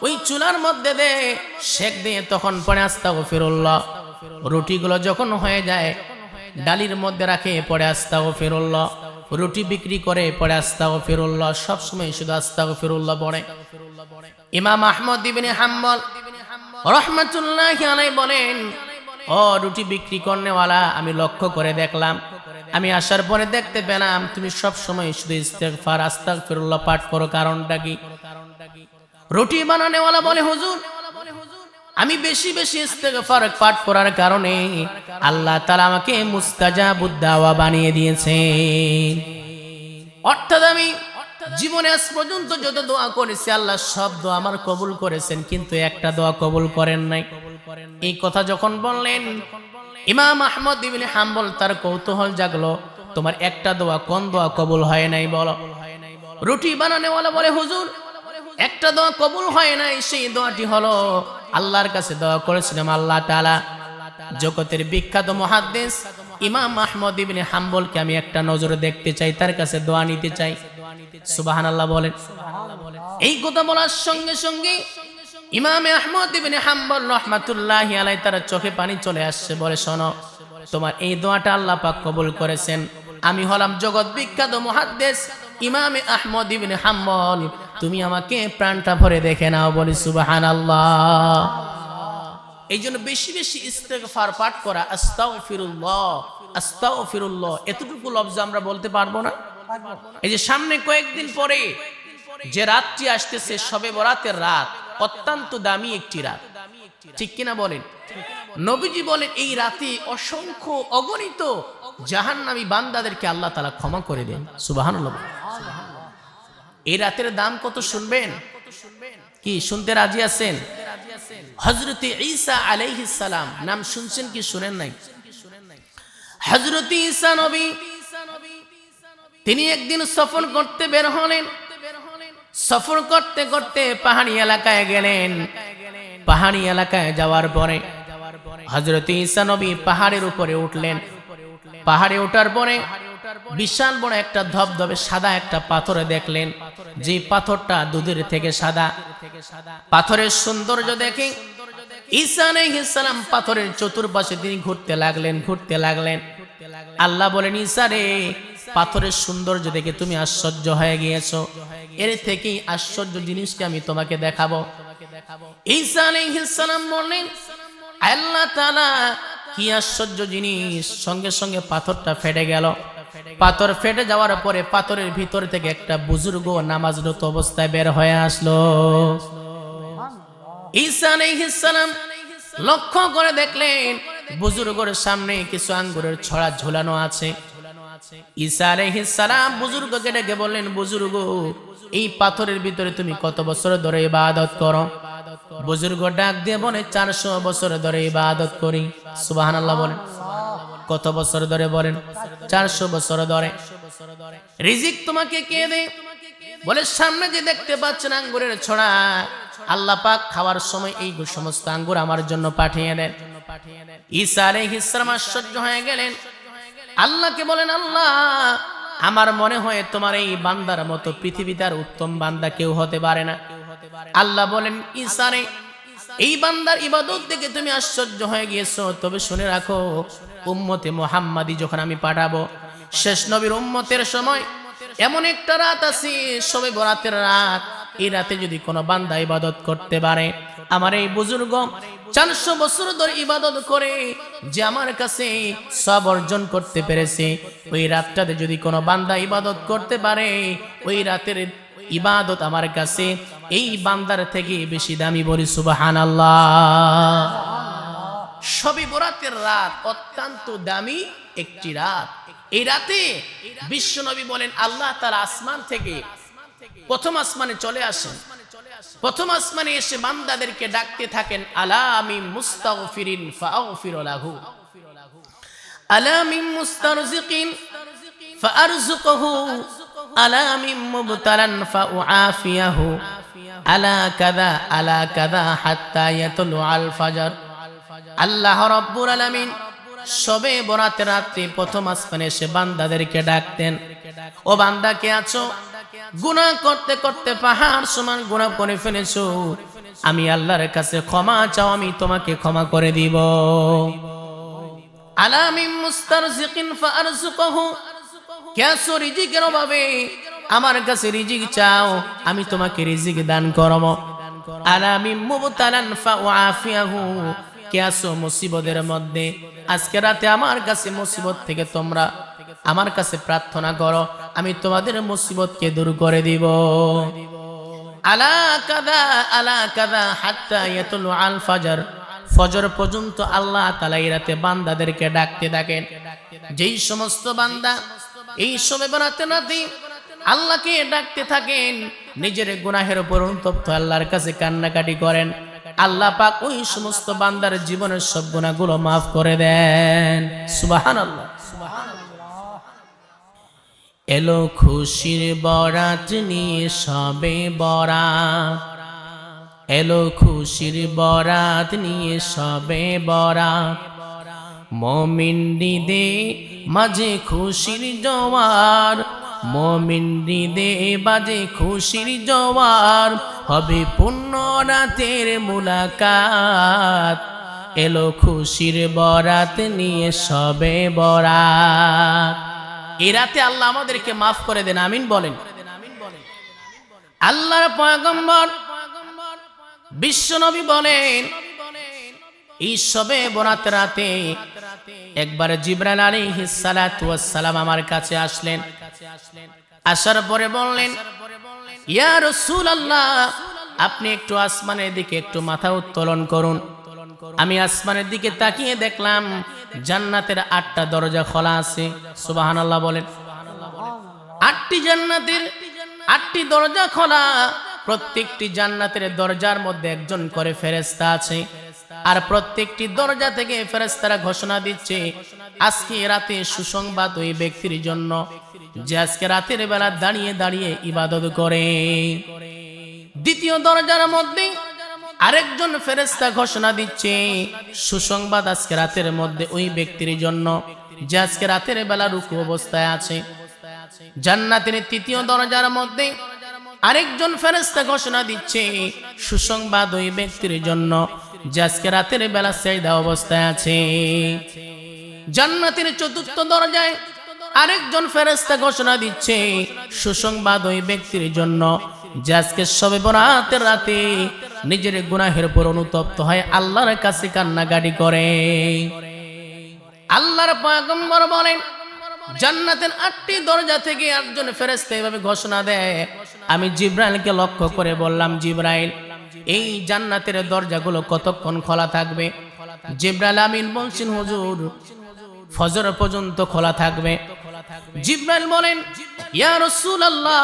ওই চুলার মধ্যে দেয় শেক দিয়ে তখন পরে আস্তাগফিরুল্লাহ। রুটিগুলো যখন হয়ে যায় ডালির মধ্যে রাখে পরে আস্তাগফিরুল্লাহ। রুটি বিক্রি করে পরে আস্তাগফিরুল্লাহ। সব সময় শুধু আস্তাগফিরুল্লাহ পড়ে। ইমাম আহমদ ইবনে হাম্বল রাহমাতুল্লাহি আলাইহি বলেন, ও রুটি বিক্রি করনেওয়ালা, আমি লক্ষ্য করে দেখলাম, আমি আসার পরে দেখতে পেলাম তুমি সব সময় শুধু ইস্তেগফার আস্তাগফিরুল্লাহ পাঠ করো, কারণটা কি? রুটি বানানেওয়ালা বলে, হুজুর আমি বেশি বেশি ইস্তেগফার পাঠ করার কারণে আল্লাহ তাআলা আমাকে মুস্তাজাবুদ দাওয়া বানিয়ে দিয়েছেন। অর্থাৎ আমি জীবনে আজ পর্যন্ত যত দোয়া করেছি আল্লাহ সব দোয়া আমার কবুল করেছেন, কিন্তু একটা দোয়া কবুল করেন নাই। এই কথা যখন বললেন ইমাম আহমদ ইবনে হাম্বল তার কৌতূহল জাগলো, তোমার একটা দোয়া কোন দোয়া কবুল হয় নাই বলো? রুটি বানানেওয়ালা বলে, হুজুর একটা দোয়া কবুল হয় নাই, সেই দোয়াটি হলো আল্লাহর কাছে দোয়া করেছিলাম আল্লাহ তাআলা জগতের বিখ্যাত মুহাদ্দিস ইমাম আহমদ ইবনে হাম্বলকে আমি একটা নজরে দেখতে চাই, তার কাছে দোয়া নিতে চাই। সুবহানাল্লাহ বলেন। এই কথা বলার সঙ্গে সঙ্গে ইমাম আহমদ ইবনে হাম্বল রাহমাতুল্লাহি আলাইহি তার চোখে পানি চলে আসছে, বলে শোনো তোমার এই দোয়াটা আল্লাহ পাক কবুল করেছেন। আমি হলাম জগৎ বিখ্যাত মুহাদ্দিস ইমাম আহমদ ইবনে হাম্বল, তুমি আমাকে প্রাণটা ভরে দেখে নাও। বলি সুবহানাল্লাহ। এই জন্য বেশি বেশি ইস্তেগফার পাঠ করা, আস্তাগফিরুল্লাহ আস্তাগফিরুল্লাহ, এতটুকু লফজ আমরা বলতে পারবো না? এই যে সামনে কয়েকদিন পরে যে রাতটি আসতেছে শবে বরাতের রাত, অত্যন্ত দামি একটি রাত, ঠিক কিনা বলেন? নবীজি বলেন এই রাতে অসংখ্য অগণিত জাহান্নামী বান্দাদেরকে আল্লাহ তাআলা ক্ষমা করে দেন। সুবহানাল্লাহ। এই রাতের দাম কত শুনবেন? কি শুনতে রাজি আছেন? হযরত ঈসা আলাইহিস সালাম নাম শুনছেন কি শুনেন নাই? হযরত ঈসা নবী তিনি একদিন সফর করতে বের হলেন। সফর করতে করতে পাহাড়ি এলাকায় গেলেন। পাহাড়ি এলাকায় যাওয়ার পরে হযরত ঈসা নবী পাহাড়ের উপরে উঠলেন। পাহাড়ে ওঠার পরে বিশাল বড় একটা ধবধবে সাদা একটা পাথরে দেখলেন, যে পাথরটা দুধের থেকে সাদা। পাথরের সৌন্দর্য দেখে ঈসা আলাইহিস সালাম পাথরের চতুর্পাশে তিনি ঘুরতে লাগলেন। আল্লাহ বলেন, ঈসা রে, পাথরের সৌন্দর্য দেখে তুমি আশ্চর্য হয়ে গিয়েছো, এর থেকেই আশ্চর্য জিনিসকে আমি তোমাকে দেখাবো। ঈসা আলাইহিস সালাম বললেন, আল্লাহ তাআলা কি আশ্চর্য জিনিস! সঙ্গে সঙ্গে পাথরটা ফেটে গেল। পাথর ফেটে যাওয়ার পরে পাথরের ভিতর থেকে একটা বুজুর্গ নামাজরত অবস্থায় বের হয়ে আসলো। ঈসা আলাইহিস সালাম লক্ষ্য করে দেখলেন বুজুর্গের সামনে কিছু আঙ্গুরের ছড়া ঝুলানো আছে। ঈসা আলাইহিস সালাম বুজুর্গকে ডেকে বললেন, বুজুর্গ, এই পাথরের ভিতরে তুমি কত বছর ধরে ইবাদত করো? বুজুর্গ ডাক দিয়ে বলে, 400 বছর ধরে ইবাদত করি। সুবহানাল্লাহ বলেন। কত বছর ধরে? বলেন 400 বছর ধরে। রিজিক তোমাকে কে দেয়? বলে, সামনে যে দেখতে পাচ্ছেন আঙ্গুরের ছড়া, আল্লাহ পাক খাওয়ার সময় এই সমস্ত আঙ্গুর আমার জন্য পাঠিয়ে দেন। ঈসা আলাইহিস সালাম আশ্চর্য হয়ে গেলেন। আল্লাহকে বলেন, আল্লাহ, আমার মনে হয় তোমার এই বান্দার মতো পৃথিবীতে আর উত্তম বান্দা কেউ হতে পারে না। আল্লাহ বলেন, ঈসা রে, এই বান্দার ইবাদত দেখে তুমি আশ্চর্য হয়ে গিয়েছো, তবে শুনে রাখো, উম্মতে মুহাম্মাদি যখন আমি পাঠাবো, শেষ নবীর উম্মতের সময় এমন একটা রাত আছে, শবে বরাতের রাত, এই রাতে যদি কোনো বান্দা ইবাদত করতে পারে, আমার এই বুজুর্গ 400 বছর ধরে ইবাদত করে যে আমার কাছে সব অর্জন করতে পেরেছে, ওই রাতটাতে যদি কোনো বান্দা ইবাদত করতে পারে, ওই রাতের ইবাদত আমার কাছে এই বান্দার থেকে বেশি দামি। বলি সুবহানাল্লাহ। শবে বরাতের রাত অত্যন্ত দামি একটি রাত। এই রাতে বিশ্বনবী বলেন, আল্লাহ তাআলা আসমান থেকে প্রথম আসমানে চলে আসেন। প্রথম আসমানে এসে বান্দাদেরকে ডাকতে থাকেন, আলা মিন মুস্তাগফিরিন ফাগফির লাহু, আলা মিন মুস্তারজিকিন ফারযুকহু, আলা মিন মুবতালান ফাউআফিয়াহু, আলা কাযা হাত্তা ইয়াতলু আল ফাজর। আল্লাহ রাব্বুল আলামিন সবে বরাতের রাতে প্রথম আসমানে এসে বান্দাদেরকে ডাকতেন, ও বান্দা কে আছো? গুনাহ করতে করতে পাহাড় সমান গুনাহ করে ফেলেছো, আমি আল্লাহর কাছে ক্ষমা চাও, আমি তোমাকে ক্ষমা করে দিব। আলা মিন মুস্তারজিকিন ফারযুকহু, কে আছো রিজিকের অভাবে, আমার কাছে রিজিক চাও, আমি তোমাকে রিজিক দান করব। আলা মিন মুবতালান ফাউআফিয়াহু, কে আছো মুসিবতের মধ্যে, আজকে রাতে আমার কাছে মুসিবত থেকে তোমরা আমার কাছে প্রার্থনা করো, আমি তোমাদের মুসিবতকে দূর করে দিব। আলা কাযা হাত্তা ইয়াতলু আল ফাজর, ফজর পর্যন্ত আল্লাহ তাআলা এই রাতে বান্দাদেরকে ডাকতে থাকেন। যেই সমস্ত বান্দা এই শবে বরাতে রাতে আল্লাহকে ডাকতে থাকেন, নিজের গুনাহের উপর অনুতপ্ত আল্লাহর কাছে কান্নাকাটি করেন, আল্লাহ পাক ওই সমস্ত বান্দার জীবনের সব গুনাহগুলো মাফ করে দেন। সুবহানাল্লাহ। এলো খুশির বরাত নিয়ে শবে বরাত, এলো খুশির বরাত নিয়ে শবে বরাত, মুমিন হৃদে মাঝে খুশির জোয়ার, মুমিন হৃদে বাজে খুশির জোয়ার, হবে পূর্ণ রাতের মুলাকাত, এলো খুশির বরাত নিয়ে শবে বরাত। এই রাতে আল্লাহ আমাদেরকে মাফ করে দেন, আমিন বলেন। আল্লাহর পয়গম্বর বিশ্ব নবী বলেন, এই শবে বরাত রাতে একবার জিবরাইল আলাইহিস সালাতু ওয়াস সালাম আমার কাছে আসলেন। আসার পরে বললেন, ইয়া রাসূলুল্লাহ, আপনি একটু আসমানের দিকে একটু মাথা উত্তোলন করুন। আমি আসমানের দিকে তাকিয়ে দেখলাম জান্নাতের 8টা দরজা খোলা আছে। সুবহানাল্লাহ বলেন। 8টি জান্নাতের 8টি দরজা খোলা, প্রত্যেকটি জান্নাতের দরজার মধ্যে একজন করে ফেরেশতা আছে, আর প্রত্যেকটি দরজা থেকে ফেরেশতারা ঘোষণা দিচ্ছে আজকে রাতে সুসংবাদ ওই ব্যক্তির জন্য যে আজকে রাতের বেলা দাঁড়িয়ে দাঁড়িয়ে ইবাদত করে। দ্বিতীয় দরজার মধ্যে আরেকজন ফেরেশতা ঘোষণা দিচ্ছে সুসংবাদ আজকে রাতের মধ্যে ওই ব্যক্তির জন্য যে আজকে রাতের বেলা রুকু অবস্থায় আছে। জান্নাতের তৃতীয় দরজার মধ্যে আরেকজন ফেরেশতা ঘোষণা দিচ্ছে সুসংবাদ ওই ব্যক্তির জন্য যে আজকে রাতের বেলা সিজদা অবস্থায় আছে। জান্নাতের চতুর্থ দরজায় আরেকজন ফেরেশতা ঘোষণা দিচ্ছে সুসংবাদ ওই ব্যক্তির জন্য যে আজকে শবে বরাতের রাতে নিজের গুনাহের উপর অনুতপ্ত হয় আল্লাহর কাছে কান্নাকাটি করে। আল্লাহর পয়গম্বর বলেন, জান্নাতের 8টি দরজা থেকে একজন ফেরেশতা এভাবে ঘোষণা দেয়। আমি জিবরাইলকে লক্ষ্য করে বললাম, জিবরাইল, এই জান্নাতের দরজাগুলো কতক্ষণ খোলা থাকবে? জিবরাইল আমিন বলছেন, হুজুর, ফজর পর্যন্ত খোলা থাকবে। জিবরাইল বলেন, ইয়া রাসূলুল্লাহ,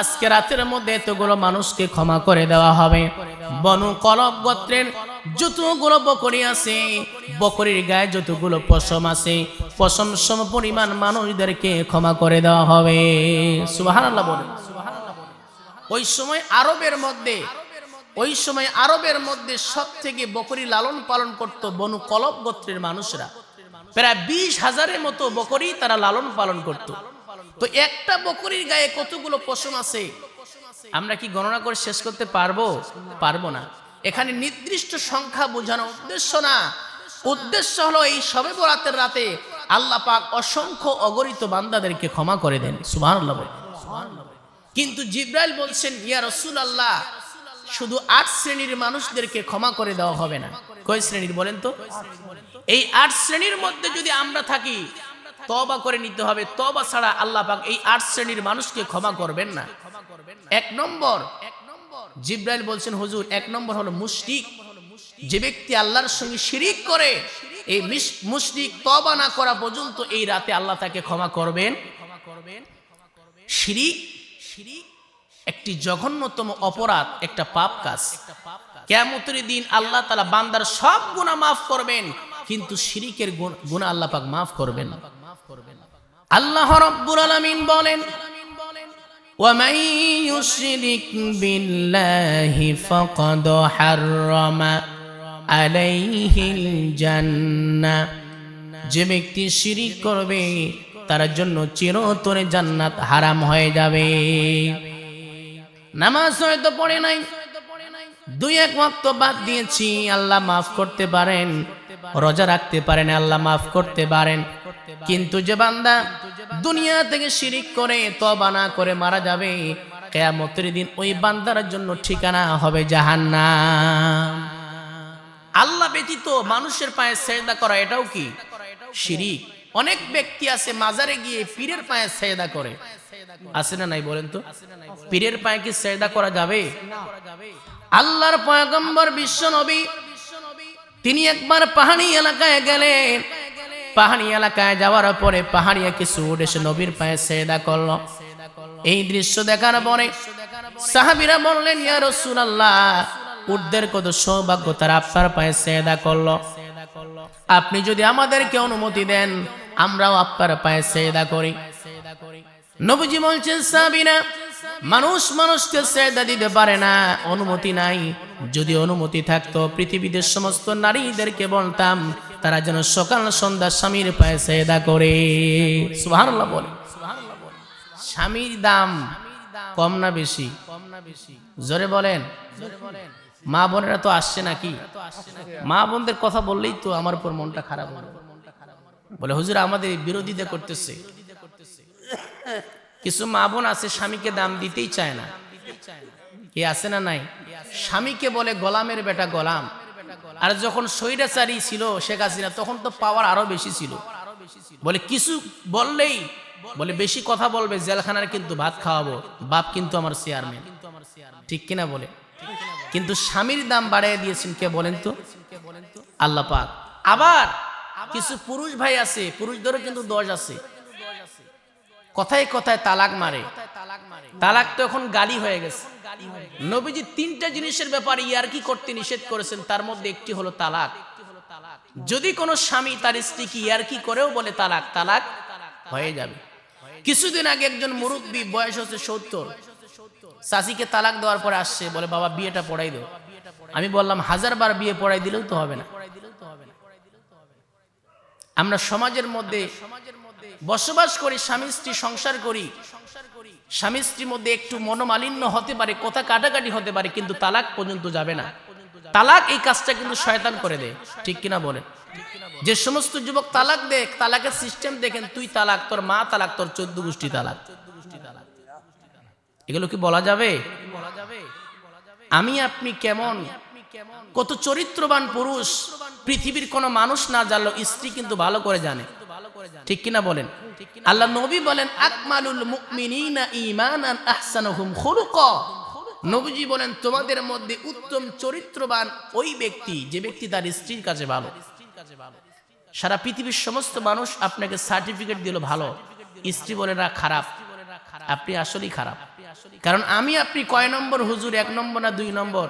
আজকে রাতের মধ্যে এতগুলো মানুষকে ক্ষমা করে দেওয়া হবে। বনু কলব গোত্রের যতগুলো বকরি আছে, বকরির গায়ে যতগুলো পশম আছে, পশম সম পরিমাণ মানুষদেরকে ক্ষমা করে দেওয়া হবে। সুবহানাল্লাহ বলেন। ওই সময় আরবের মধ্যে সব থেকে বকরি লালন পালন করত বনু কলব গোত্রের মানুষরা। প্রায় 20,000-এর মতো বকরি তারা লালন পালন করত। তো একটা বকরির গায়ে কতগুলো পশম আছে আমরা কি গণনা করে শেষ করতে পারবো না। এখানে নির্দিষ্ট সংখ্যা বোঝানো উদ্দেশ্য না, উদ্দেশ্য হলো এই শবে বরাতের রাতে আল্লাহ পাক অসংখ্য অগণিত বান্দাদেরকে ক্ষমা করে দেন। সুবহানাল্লাহ। কিন্তু জিবরাইল বলছেন, ইয়া রাসূলুল্লাহ, শুধু 8 শ্রেণীর মানুষদেরকে ক্ষমা করে দেওয়া হবে না। কয় শ্রেণীর বলেন তো? এই 8 শ্রেণীর মধ্যে যদি আমরা থাকি তওবা করে নিতে হবে, তওবা ছাড়া আল্লাহ পাক এই 8 শ্রেণীর মানুষকে ক্ষমা করবেন না। 1 নম্বর, জিবরাইল বলছেন, হুজুর, 1 নম্বর হলো মুশরিক। যে ব্যক্তি আল্লাহর সঙ্গে শিরিক করে, এই মুশরিক তওবা না করা পর্যন্ত এই রাতে আল্লাহ তাকে ক্ষমা করবেন। শিরিক একটি জঘন্যতম অপরাধ, একটা পাপ কাজ। কিয়ামতের দিন আল্লাহ তাআলা বান্দার সব গুনাহ মাফ করবেন, কিন্তু শিরিকের গুনাহ আল্লাহ পাক মাফ করবেন না। আল্লাহ রাব্বুল আলামিন বলেন, وَمَن يُشْرِكْ بِاللَّهِ فَقَدْ حَرَّمَ عَلَيْهِ الْجَنَّةَ, যে ব্যক্তি শিরিক করবে তার জন্য চিরতরে জান্নাত হারাম হয়ে যাবে। নামাজ হয়তো পড়ে নাই, দুই এক ওয়াক্ত বাদ দিয়েছি, আল্লাহ মাফ করতে পারেন। রোজা রাখতে পারেন, আল্লাহ মাফ করতে পারেন। কিন্তু যে বান্দা দুনিয়া থেকে শিরিক করে তওবা না করে মারা যাবে, কিয়ামতের দিন ওই বান্দার জন্য ঠিকানা হবে জাহান্নাম। আল্লাহ ব্যতীত মানুষের পায়ে সেজদা করা, এটাও কি শিরিক? অনেক ব্যক্তি আছে মাজারে গিয়ে পীরের পায়ে সেজদা করে, আছে না নাই বলেন তো? পীরের পায়ে কি সেজদা করা যাবে? আল্লাহর পয়গম্বর বিশ্ব নবী তিনি একবার পাহাড়ি এলাকায় গেলেন। পাহাড়ি এলাকায় যাওয়ার পরে পাহাড়িয়া কিছু উট এসে নবীর পায়ে সেজদা করলো। এই দৃশ্য দেখার পরে সাহাবীরা বললেন, ইয়া রাসূলুল্লাহ, উটদের কত সৌভাগ্য, তারা আপনার পায়ে সেজদা করলো। আপনি যদি আমাদেরকে অনুমতি দেন, আমরাও আপনার পায়ে সেজদা করি। নবীজি বলছেন, সাহাবীরা, মানুষ মানুষকে সেজদা দিতে পারে না, অনুমতি নাই। যদি অনুমতি থাকতো পৃথিবীতে সমস্ত নারীদেরকে বলতাম তারা যেন সকাল সন্ধ্যা স্বামীর পায়ে সেজদা করে। সুবহানাল্লাহ বলে। স্বামীর দাম কম না বেশি? জোরে বলেন। মা বোনেরা তো আসছে নাকি? মা বোনদের কথা বললেই তো আমার উপর মনটা খারাপ হলো। বলে, হুজুর আমাদের বিরোধিতা করতেছে। কিছু মা বোন আছে স্বামীকে দাম দিতেই চায় না। কে আছে না নাই? স্বামীকে বলে গোলামের বেটা গোলাম। আর যখন স্বৈরাচারী ছিল শেখ হাসিনা, তখন তো পাওয়ার আরো বেশি ছিল। বলে কিছু বললেই বলে বেশি কথা বলবে, জেলখানার কিন্তু ভাত খাওয়াবো, বাপ কিন্তু আমার চেয়ারম্যান। ঠিক কিনা বলে? কিন্তু স্বামীর দাম বাড়িয়ে দিয়েছেন কে বলেন তো? আল্লাহ পাক। আবার কিছু পুরুষ ভাই আছে, পুরুষদেরও কিন্তু দোষ আছে, কথায় কথায় তালাক মারে। তালাক তো এখন গালি হয়ে গেছে। নবীজি তিনটা জিনিসের ব্যাপারে ইয়ারকি করতে নিষেধ করেছেন, তার মধ্যে একটি হলো তালাক। যদি কোনো স্বামী তার স্ত্রীকে ইয়ারকি করেও বলে তালাক, তালাক হয়ে যাবে। কিছুদিন আগে একজন মুরব্বী, বয়স হচ্ছে 70, চাচিকে তালাক দেওয়ার পরে আসছে, বলে বাবা বিয়েটা পড়াই দাও। আমি বললাম 1000 বার বিয়ে পড়াই দিলেও তো হবে না। আমরা সমাজের মধ্যে বসবাস করি, স্বামী স্ত্রী সংসার করি, স্বামী স্ত্রীর মধ্যে একটু মনোমালিন্য হতে পারে, কথা কাটাকাটি হতে পারে, কিন্তু তালাক পর্যন্ত যাবে না। তালাক এই কাজটা কিন্তু শয়তান করে দেয়। ঠিক কিনা বলেন? যে সমস্ত যুবক তালাক দেয়, তালাকের সিস্টেম দেখেন, তুই তালাক, তোর মা তালাক, তোর 14 গোষ্ঠী তালাক। এগুলো কি বলা যাবে? আমি আপনি কেমন, কত চরিত্রবান পুরুষ পৃথিবীর কোন মানুষ না জানলো স্ত্রী কিন্তু ভালো করে জানে। ঠিক কিনা বলেন? আল্লাহ নবী বলেন, আকমালুল মুমিনিনা ঈমানান আহসানুহুম খুলুকা। নবীজি বলেন, তোমাদের মধ্যে উত্তম চরিত্রবান ওই ব্যক্তি যে ব্যক্তি তার স্ত্রীর কাছে ভালো। সারা পৃথিবীর সমস্ত মানুষ আপনাকে সার্টিফিকেট দিল ভালো, স্ত্রী বলে না খারাপ, আপনি আসলেই খারাপ। কারণ আমি আপনি কয় নম্বর হুজুর, 1 নম্বর না 2 নম্বর,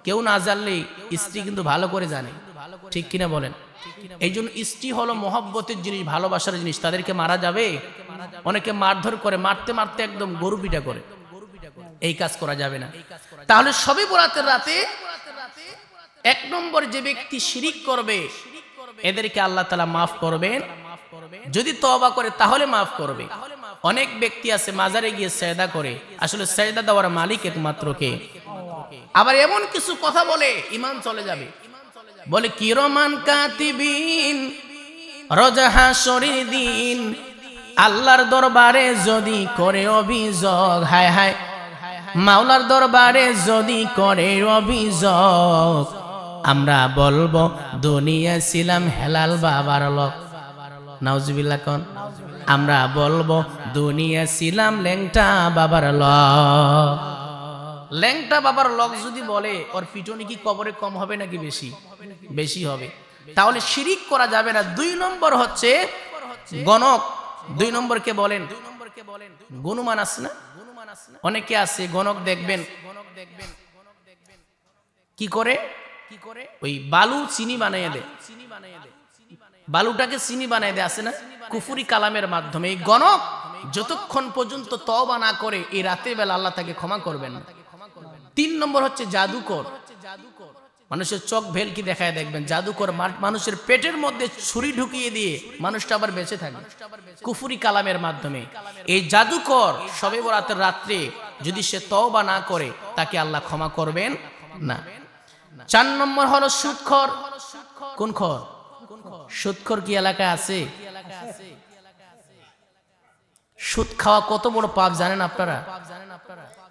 কেউ না জানলেই স্ত্রী কিন্তু ভালো করে জানে। ঠিক কিনা বলেন? এই জন্য স্ত্রী হলো মহব্বতের জিনিস, ভালোবাসার জিনিস। তাদেরকে মারা যাবে? অনেকে মারধর করে, মারতে মারতে একদম গরু পিটা করে। এই কাজ করা যাবে না। তাহলে শবে বরাতের রাতে 1 নম্বর যে ব্যক্তি শিরিক করবে, এদেরকে আল্লাহ তাআলা মাফ করবেন, যদি তওবা করে তাহলে মাফ করবে। অনেক ব্যক্তি আছে মাজারে গিয়ে সেজদা করে, আসলে সেজদা দেওয়ার মালিক একমাত্র কে? আবার এমন কিছু কথা বলে ঈমান চলে যাবে। বলে কিরমান কাতিবিন, রোজা হাশরের দিন আল্লাহর দরবারে যদি করে অভিযোগ, হায় হায়, মাওলার দরবারে যদি করে অভিযোগ, আমরা বলবো দুনিয়া ছিলাম হেলাল বাবার লোক। নাউজুবিল্লাহ কোন? আমরা বলবো দুনিয়া ছিলাম ল্যাংটা বাবার লোক। ল্যাংটা বাবার লোক যদি বলে, ওর পিটনি কি কবরে কম হবে নাকি বেশি? বেশি হবে। তাহলে শিরিক করা যাবে না। 2 নম্বর হচ্ছে গণক। 2 নম্বর কে বলেন? গুণমান আছে না? অনেকে আছে গণক দেখবেন কি করে ওই বালু চিনি বানিয়ে দেয়, বালুটাকে চিনি বানিয়ে দেয় আছে না কুফরি কালামের মাধ্যমে। এই গণক যতক্ষণ পর্যন্ত তওবা না করে এই রাতের বেলা আল্লাহ তাকে ক্ষমা করবেন না। 3 নম্বর হচ্ছে জাদুকর। মানুষের চোখ ভেলকি দেখায় দেখবেন জাদুকর মানুষের পেটের মধ্যে ছুরি ঢুকিয়ে দিয়ে মানুষটা আবার বেঁচে থাকে কুফরি কালামের মাধ্যমে। এই জাদুকর শবে বরাতের রাত্রে যদি সে তওবা না করে তাকে আল্লাহ ক্ষমা করবেন না। 4 নম্বর হলো সুদখোর। কোন খোর? সুদখোর কি এলাকায় আছে? সুদ খাওয়া কত বড় পাপ জানেন আপনারা?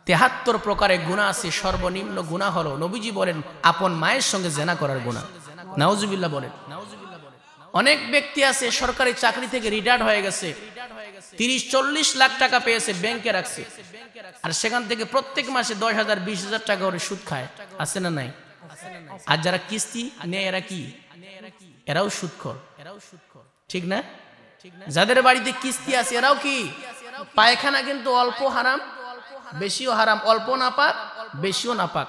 73 প্রকারের গুনাহ আছে। সর্বনিম্ন গুনাহ হলো নবীজি বলেন আপন মায়ের সঙ্গে জেনা করার গুনাহ। নাউজুবিল্লাহ বলেন। অনেক ব্যক্তি আছে সরকারি চাকরি থেকে রিটায়ার্ড হয়ে গেছে, 30-40 লাখ টাকা পেয়েছে, ব্যাংকে রাখছে, আর সেখান থেকে প্রত্যেক মাসে 10,000 20,000 টাকা করে সুদ খায়, আছে না নাই? আর যারা কিস্তি নেয় এরা কি? এরাও সুদখোর, ঠিক না? যাদের বাড়িতে কিস্তি আছে এরাও কি? পায়খানা কিন্তু অল্প হারাম বেশিও হারাম, অল্প নাপাক বেশিও নাপাক।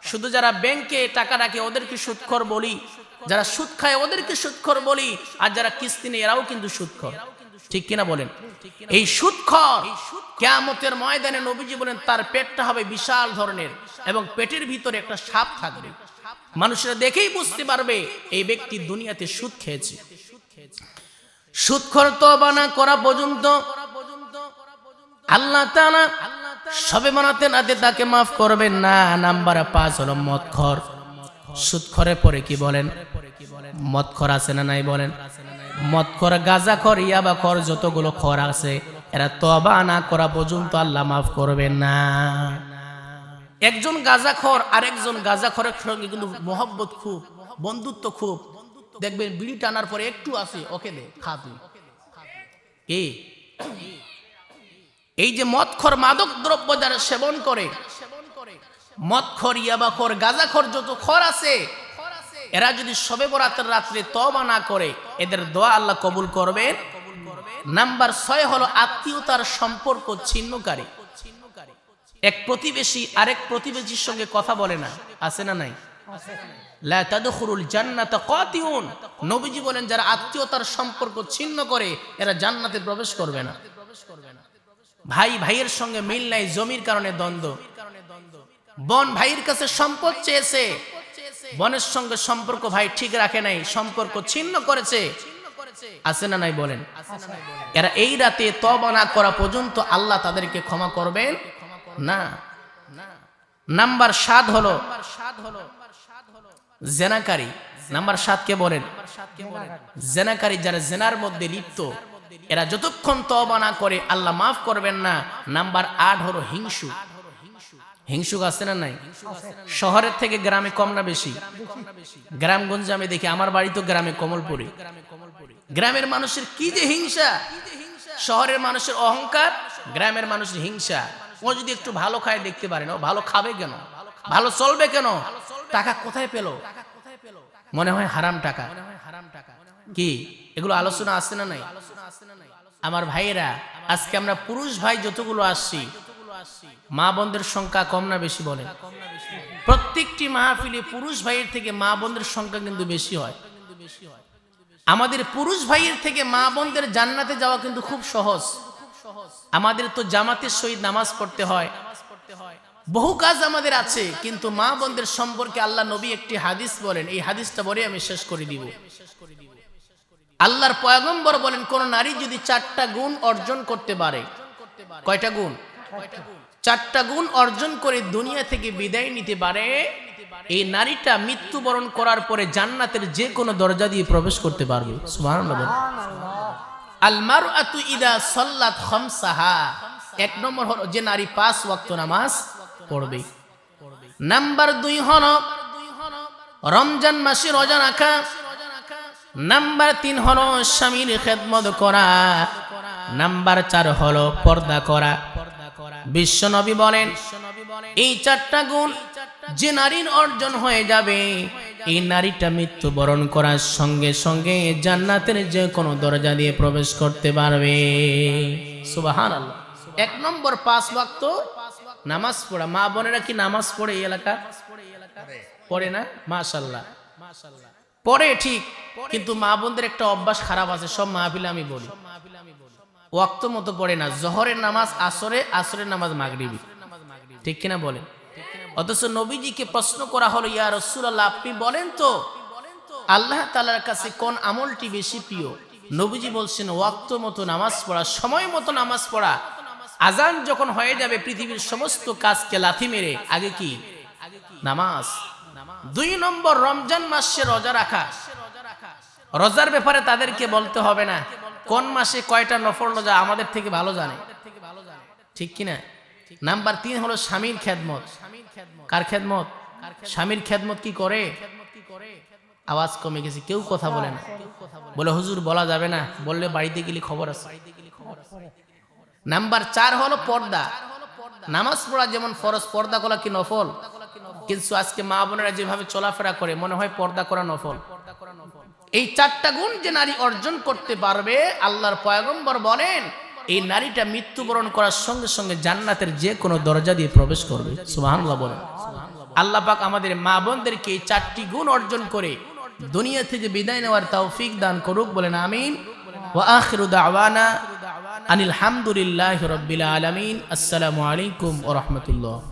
শুধু যারা ব্যাংকে টাকা রাখে ওদেরকে সুদখোর বলি, যারা সুদ খায় ওদেরকে সুদখোর বলি, আর যারা কিস্তি নেয় এরাও কিন্তু সুদখোর, ঠিক কিনা বলেন? এই সুদখোর কিয়ামতের ময়দানে নবীজি বলেন তার পেটটা হবে বিশাল ধরনের এবং পেটের ভিতরে একটা সাপ থাকবে। মানুষরা দেখেই বুঝতে পারবে এই ব্যক্তি দুনিয়াতে সুদ খেয়েছে। সুদখোর তওবা না করা পর্যন্ত আল্লাহ তাআলা শবে বরাতের রাতে তাকে maaf করবেন না। নাম্বার 5 হলো মদখোর। সুদখোরের পরে কি বলেন? মদখোর আছে না নাই বলেন? মদখোর, গাঁজাখোর, ইয়াবাখোর, যতগুলো খোর আছে এরা তওবা না করা পর্যন্ত আল্লাহ maaf করবেন না। একজন গাঁজাখোর আরেকজন গাঁজাখোরের সঙ্গে কিন্তু মহব্বত খুব, বন্ধুত্ব খুব। দেখবেন বিড়ি টানার পরে একটু আছে ওকে দে খা তুই। এই যে মদখোর, মাদক দ্রব্য যারা সেবন করে, মদখোর, ইয়াবাখোর, গাঁজাখোর, যত খোর আছে এরা যদি শবে বরাতের রাত্রে তওবা না করে এদের দোয়া আল্লাহ কবুল করবেন। নাম্বার 6 হলো আত্মীয়তার সম্পর্ক ছিন্নকারী। এক প্রতিবেশী আরেক প্রতিবেশীর সঙ্গে কথা বলে না, আছে না নাই? লা তাদখুলুল জান্নাতা কাতিউন। নবীজি বলেন যারা আত্মীয়তার সম্পর্ক ছিন্ন করে এরা জান্নাতে প্রবেশ করবে না। ভাই ভাইয়ের সঙ্গে মিল নাই, জমির কারণে দ্বন্দ্ব। বোন ভাইয়ের কাছে সম্পদ চেয়েছে, বোনের সঙ্গে সম্পর্ক ভাই ঠিক রাখে নাই, সম্পর্ক ছিন্ন করেছে, আছে না নাই বলেন? এরা এই রাতে তওবা না করা পর্যন্ত আল্লাহ তাদেরকে ক্ষমা করবেন না। নাম্বার 7 হলো জেনাকারী। নাম্বার 7 কে বলেন? জেনাকারী, যারা জেনার মধ্যে লিপ্ত এরা যতক্ষণ তওবা না করে আল্লাহ maaf করবেন না। নাম্বার 8 হলো হিংসুক। হিংসুক আছে না নাই? শহরের থেকে গ্রামে কম না বেশি? গ্রামগঞ্জে আমি দেখি, আমার বাড়ি তো গ্রামে কমলপুরে। গ্রামের মানুষের কি যে হিংসা! শহরের মানুষের অহংকার, গ্রামের মানুষের হিংসা। ও যদি একটু ভালো খায় দেখতে পারে না, ভালো খাবে কেন, ভালো চলবে কেন, টাকা কোথায় পেল? মনে হয় হারাম টাকা। কি এগুলো আলোচনা আছে না নাই? আমার ভাইয়েরা, আজকে আমরা পুরুষ ভাই যতগুলো আসছি, মা বোনদের সংখ্যা কম না বেশি বলেন? প্রত্যেকটি মাহফিলে পুরুষ ভাইয়ের থেকে মা বোনদের সংখ্যা কিন্তু বেশি হয়। আমাদের পুরুষ ভাইয়ের থেকে মা বোনদের জান্নাতে যাওয়া কিন্তু খুব সহজ। আমাদের তো জামাতের সহিত নামাজ পড়তে হয়, বহু কাজ আমাদের আছে, কিন্তু মা বোনদের সম্পর্কে আল্লাহ নবী একটি হাদিস বলেন, এই হাদিসটা বলে আমি শেষ করে দিব। আল্লাহর পয়গম্বর বলেন কোন নারী যদি 4টা গুণ অর্জন করতে পারে, কয়টা গুণ? 4টা গুণ অর্জন করে দুনিয়া থেকে বিদায় নিতে পারে, এই নারীটা মৃত্যুবরণ করার পরে জান্নাতের যে কোনো দরজা দিয়ে প্রবেশ করতে পারবে। সুবহানাল্লাহ। আল মারআতু ইদা সাল্লাত খামসাহা, 1 নম্বর হলো যে নারী 5 ওয়াক্ত নামাজ পড়বে। নাম্বার 2 হলো রমজান মাসে রোজা রাখা। নাম্বার 3 হলো স্বামীর খেদমত করা। নাম্বার 4 হলো পর্দা করা। বিশ্বনবী বলেন এই 4টা গুণ যে নারীর অর্জন হয়ে যাবে, এই নারীটা মৃত্যুবরণ করার সঙ্গে সঙ্গে জান্নাতের যে কোনো দরজা দিয়ে প্রবেশ করতে পারবে। সুবহানাল্লাহ। এক নম্বর 5 ওয়াক্ত নামাজ পড়া। মা বোনেরা কি নামাজ পড়ে এই এলাকা? পড়ে না? মাশাআল্লাহ পড়ে ঠিক, কিন্তু মা বোনদের একটা অভ্যাস খারাপ আছে, সব মাহফিলে আমি বলি, ওয়াক্ত মতো পড়ে না। জোহরের নামাজ আসরে, আসরের নামাজ মাগরিবে, ঠিক কিনা বলেন? অথচ নবীজিকে প্রশ্ন করা হলো, ইয়া রাসূলুল্লাহ আপনি বলেন তো আল্লাহ তাআলার কাছে কোন আমলটি বেশি প্রিয়? নবীজি বলছেন ওয়াক্ত মতো নামাজ পড়া, সময় মতো নামাজ পড়া। আজান যখন হয়ে যাবে পৃথিবীর সমস্ত কাজকে লাথি মেরে আগে কি? নামাজ। 2 নম্বর রমজান মাসে রোজা রাখা। রোজার ব্যাপারে তাদেরকে বলতে হবে না কোন মাসে কয়টা নফল রোজা, আমাদের থেকে ভালো জানে, ঠিক কিনা? নাম্বার 3 হলো স্বামীর খেদমত। কার খেদমত? স্বামীর খেদমত কি করে? আওয়াজ কমে গেছে, কেউ কথা বলে না। বলে হুজুর বলা যাবে না, বললে বাড়িতে গেলে খবর আছে। নাম্বার 4 হলো পর্দা। নামাজ পড়া যেমন ফরজ, পর্দা করা কি নফল? কিন্তু আজকে মা বোনেরা যেভাবে চলাফেরা করে মনে হয় পর্দা করা নফল। এই 4টা গুণ যে নারী অর্জন করতে পারবে, আল্লাহর পয়গম্বর বলেন এই নারীটা মৃত্যুবরণ করার সঙ্গে সঙ্গে জান্নাতের যে কোনো দরজা দিয়ে প্রবেশ করবে। সুবহানাল্লাহ বলেন। আল্লাহ পাক আমাদের মা বোনদেরকে এই 4টি গুণ অর্জন করে দুনিয়া থেকে বিদায় নেওয়ার তৌফিক দান করুক, বলেন আমিন। ওয়া আখিরু দাওয়ানা আনিল হামদুলিল্লাহি রাব্বিল আলামিন। আসসালামু আলাইকুম ওয়া রাহমাতুল্লাহ।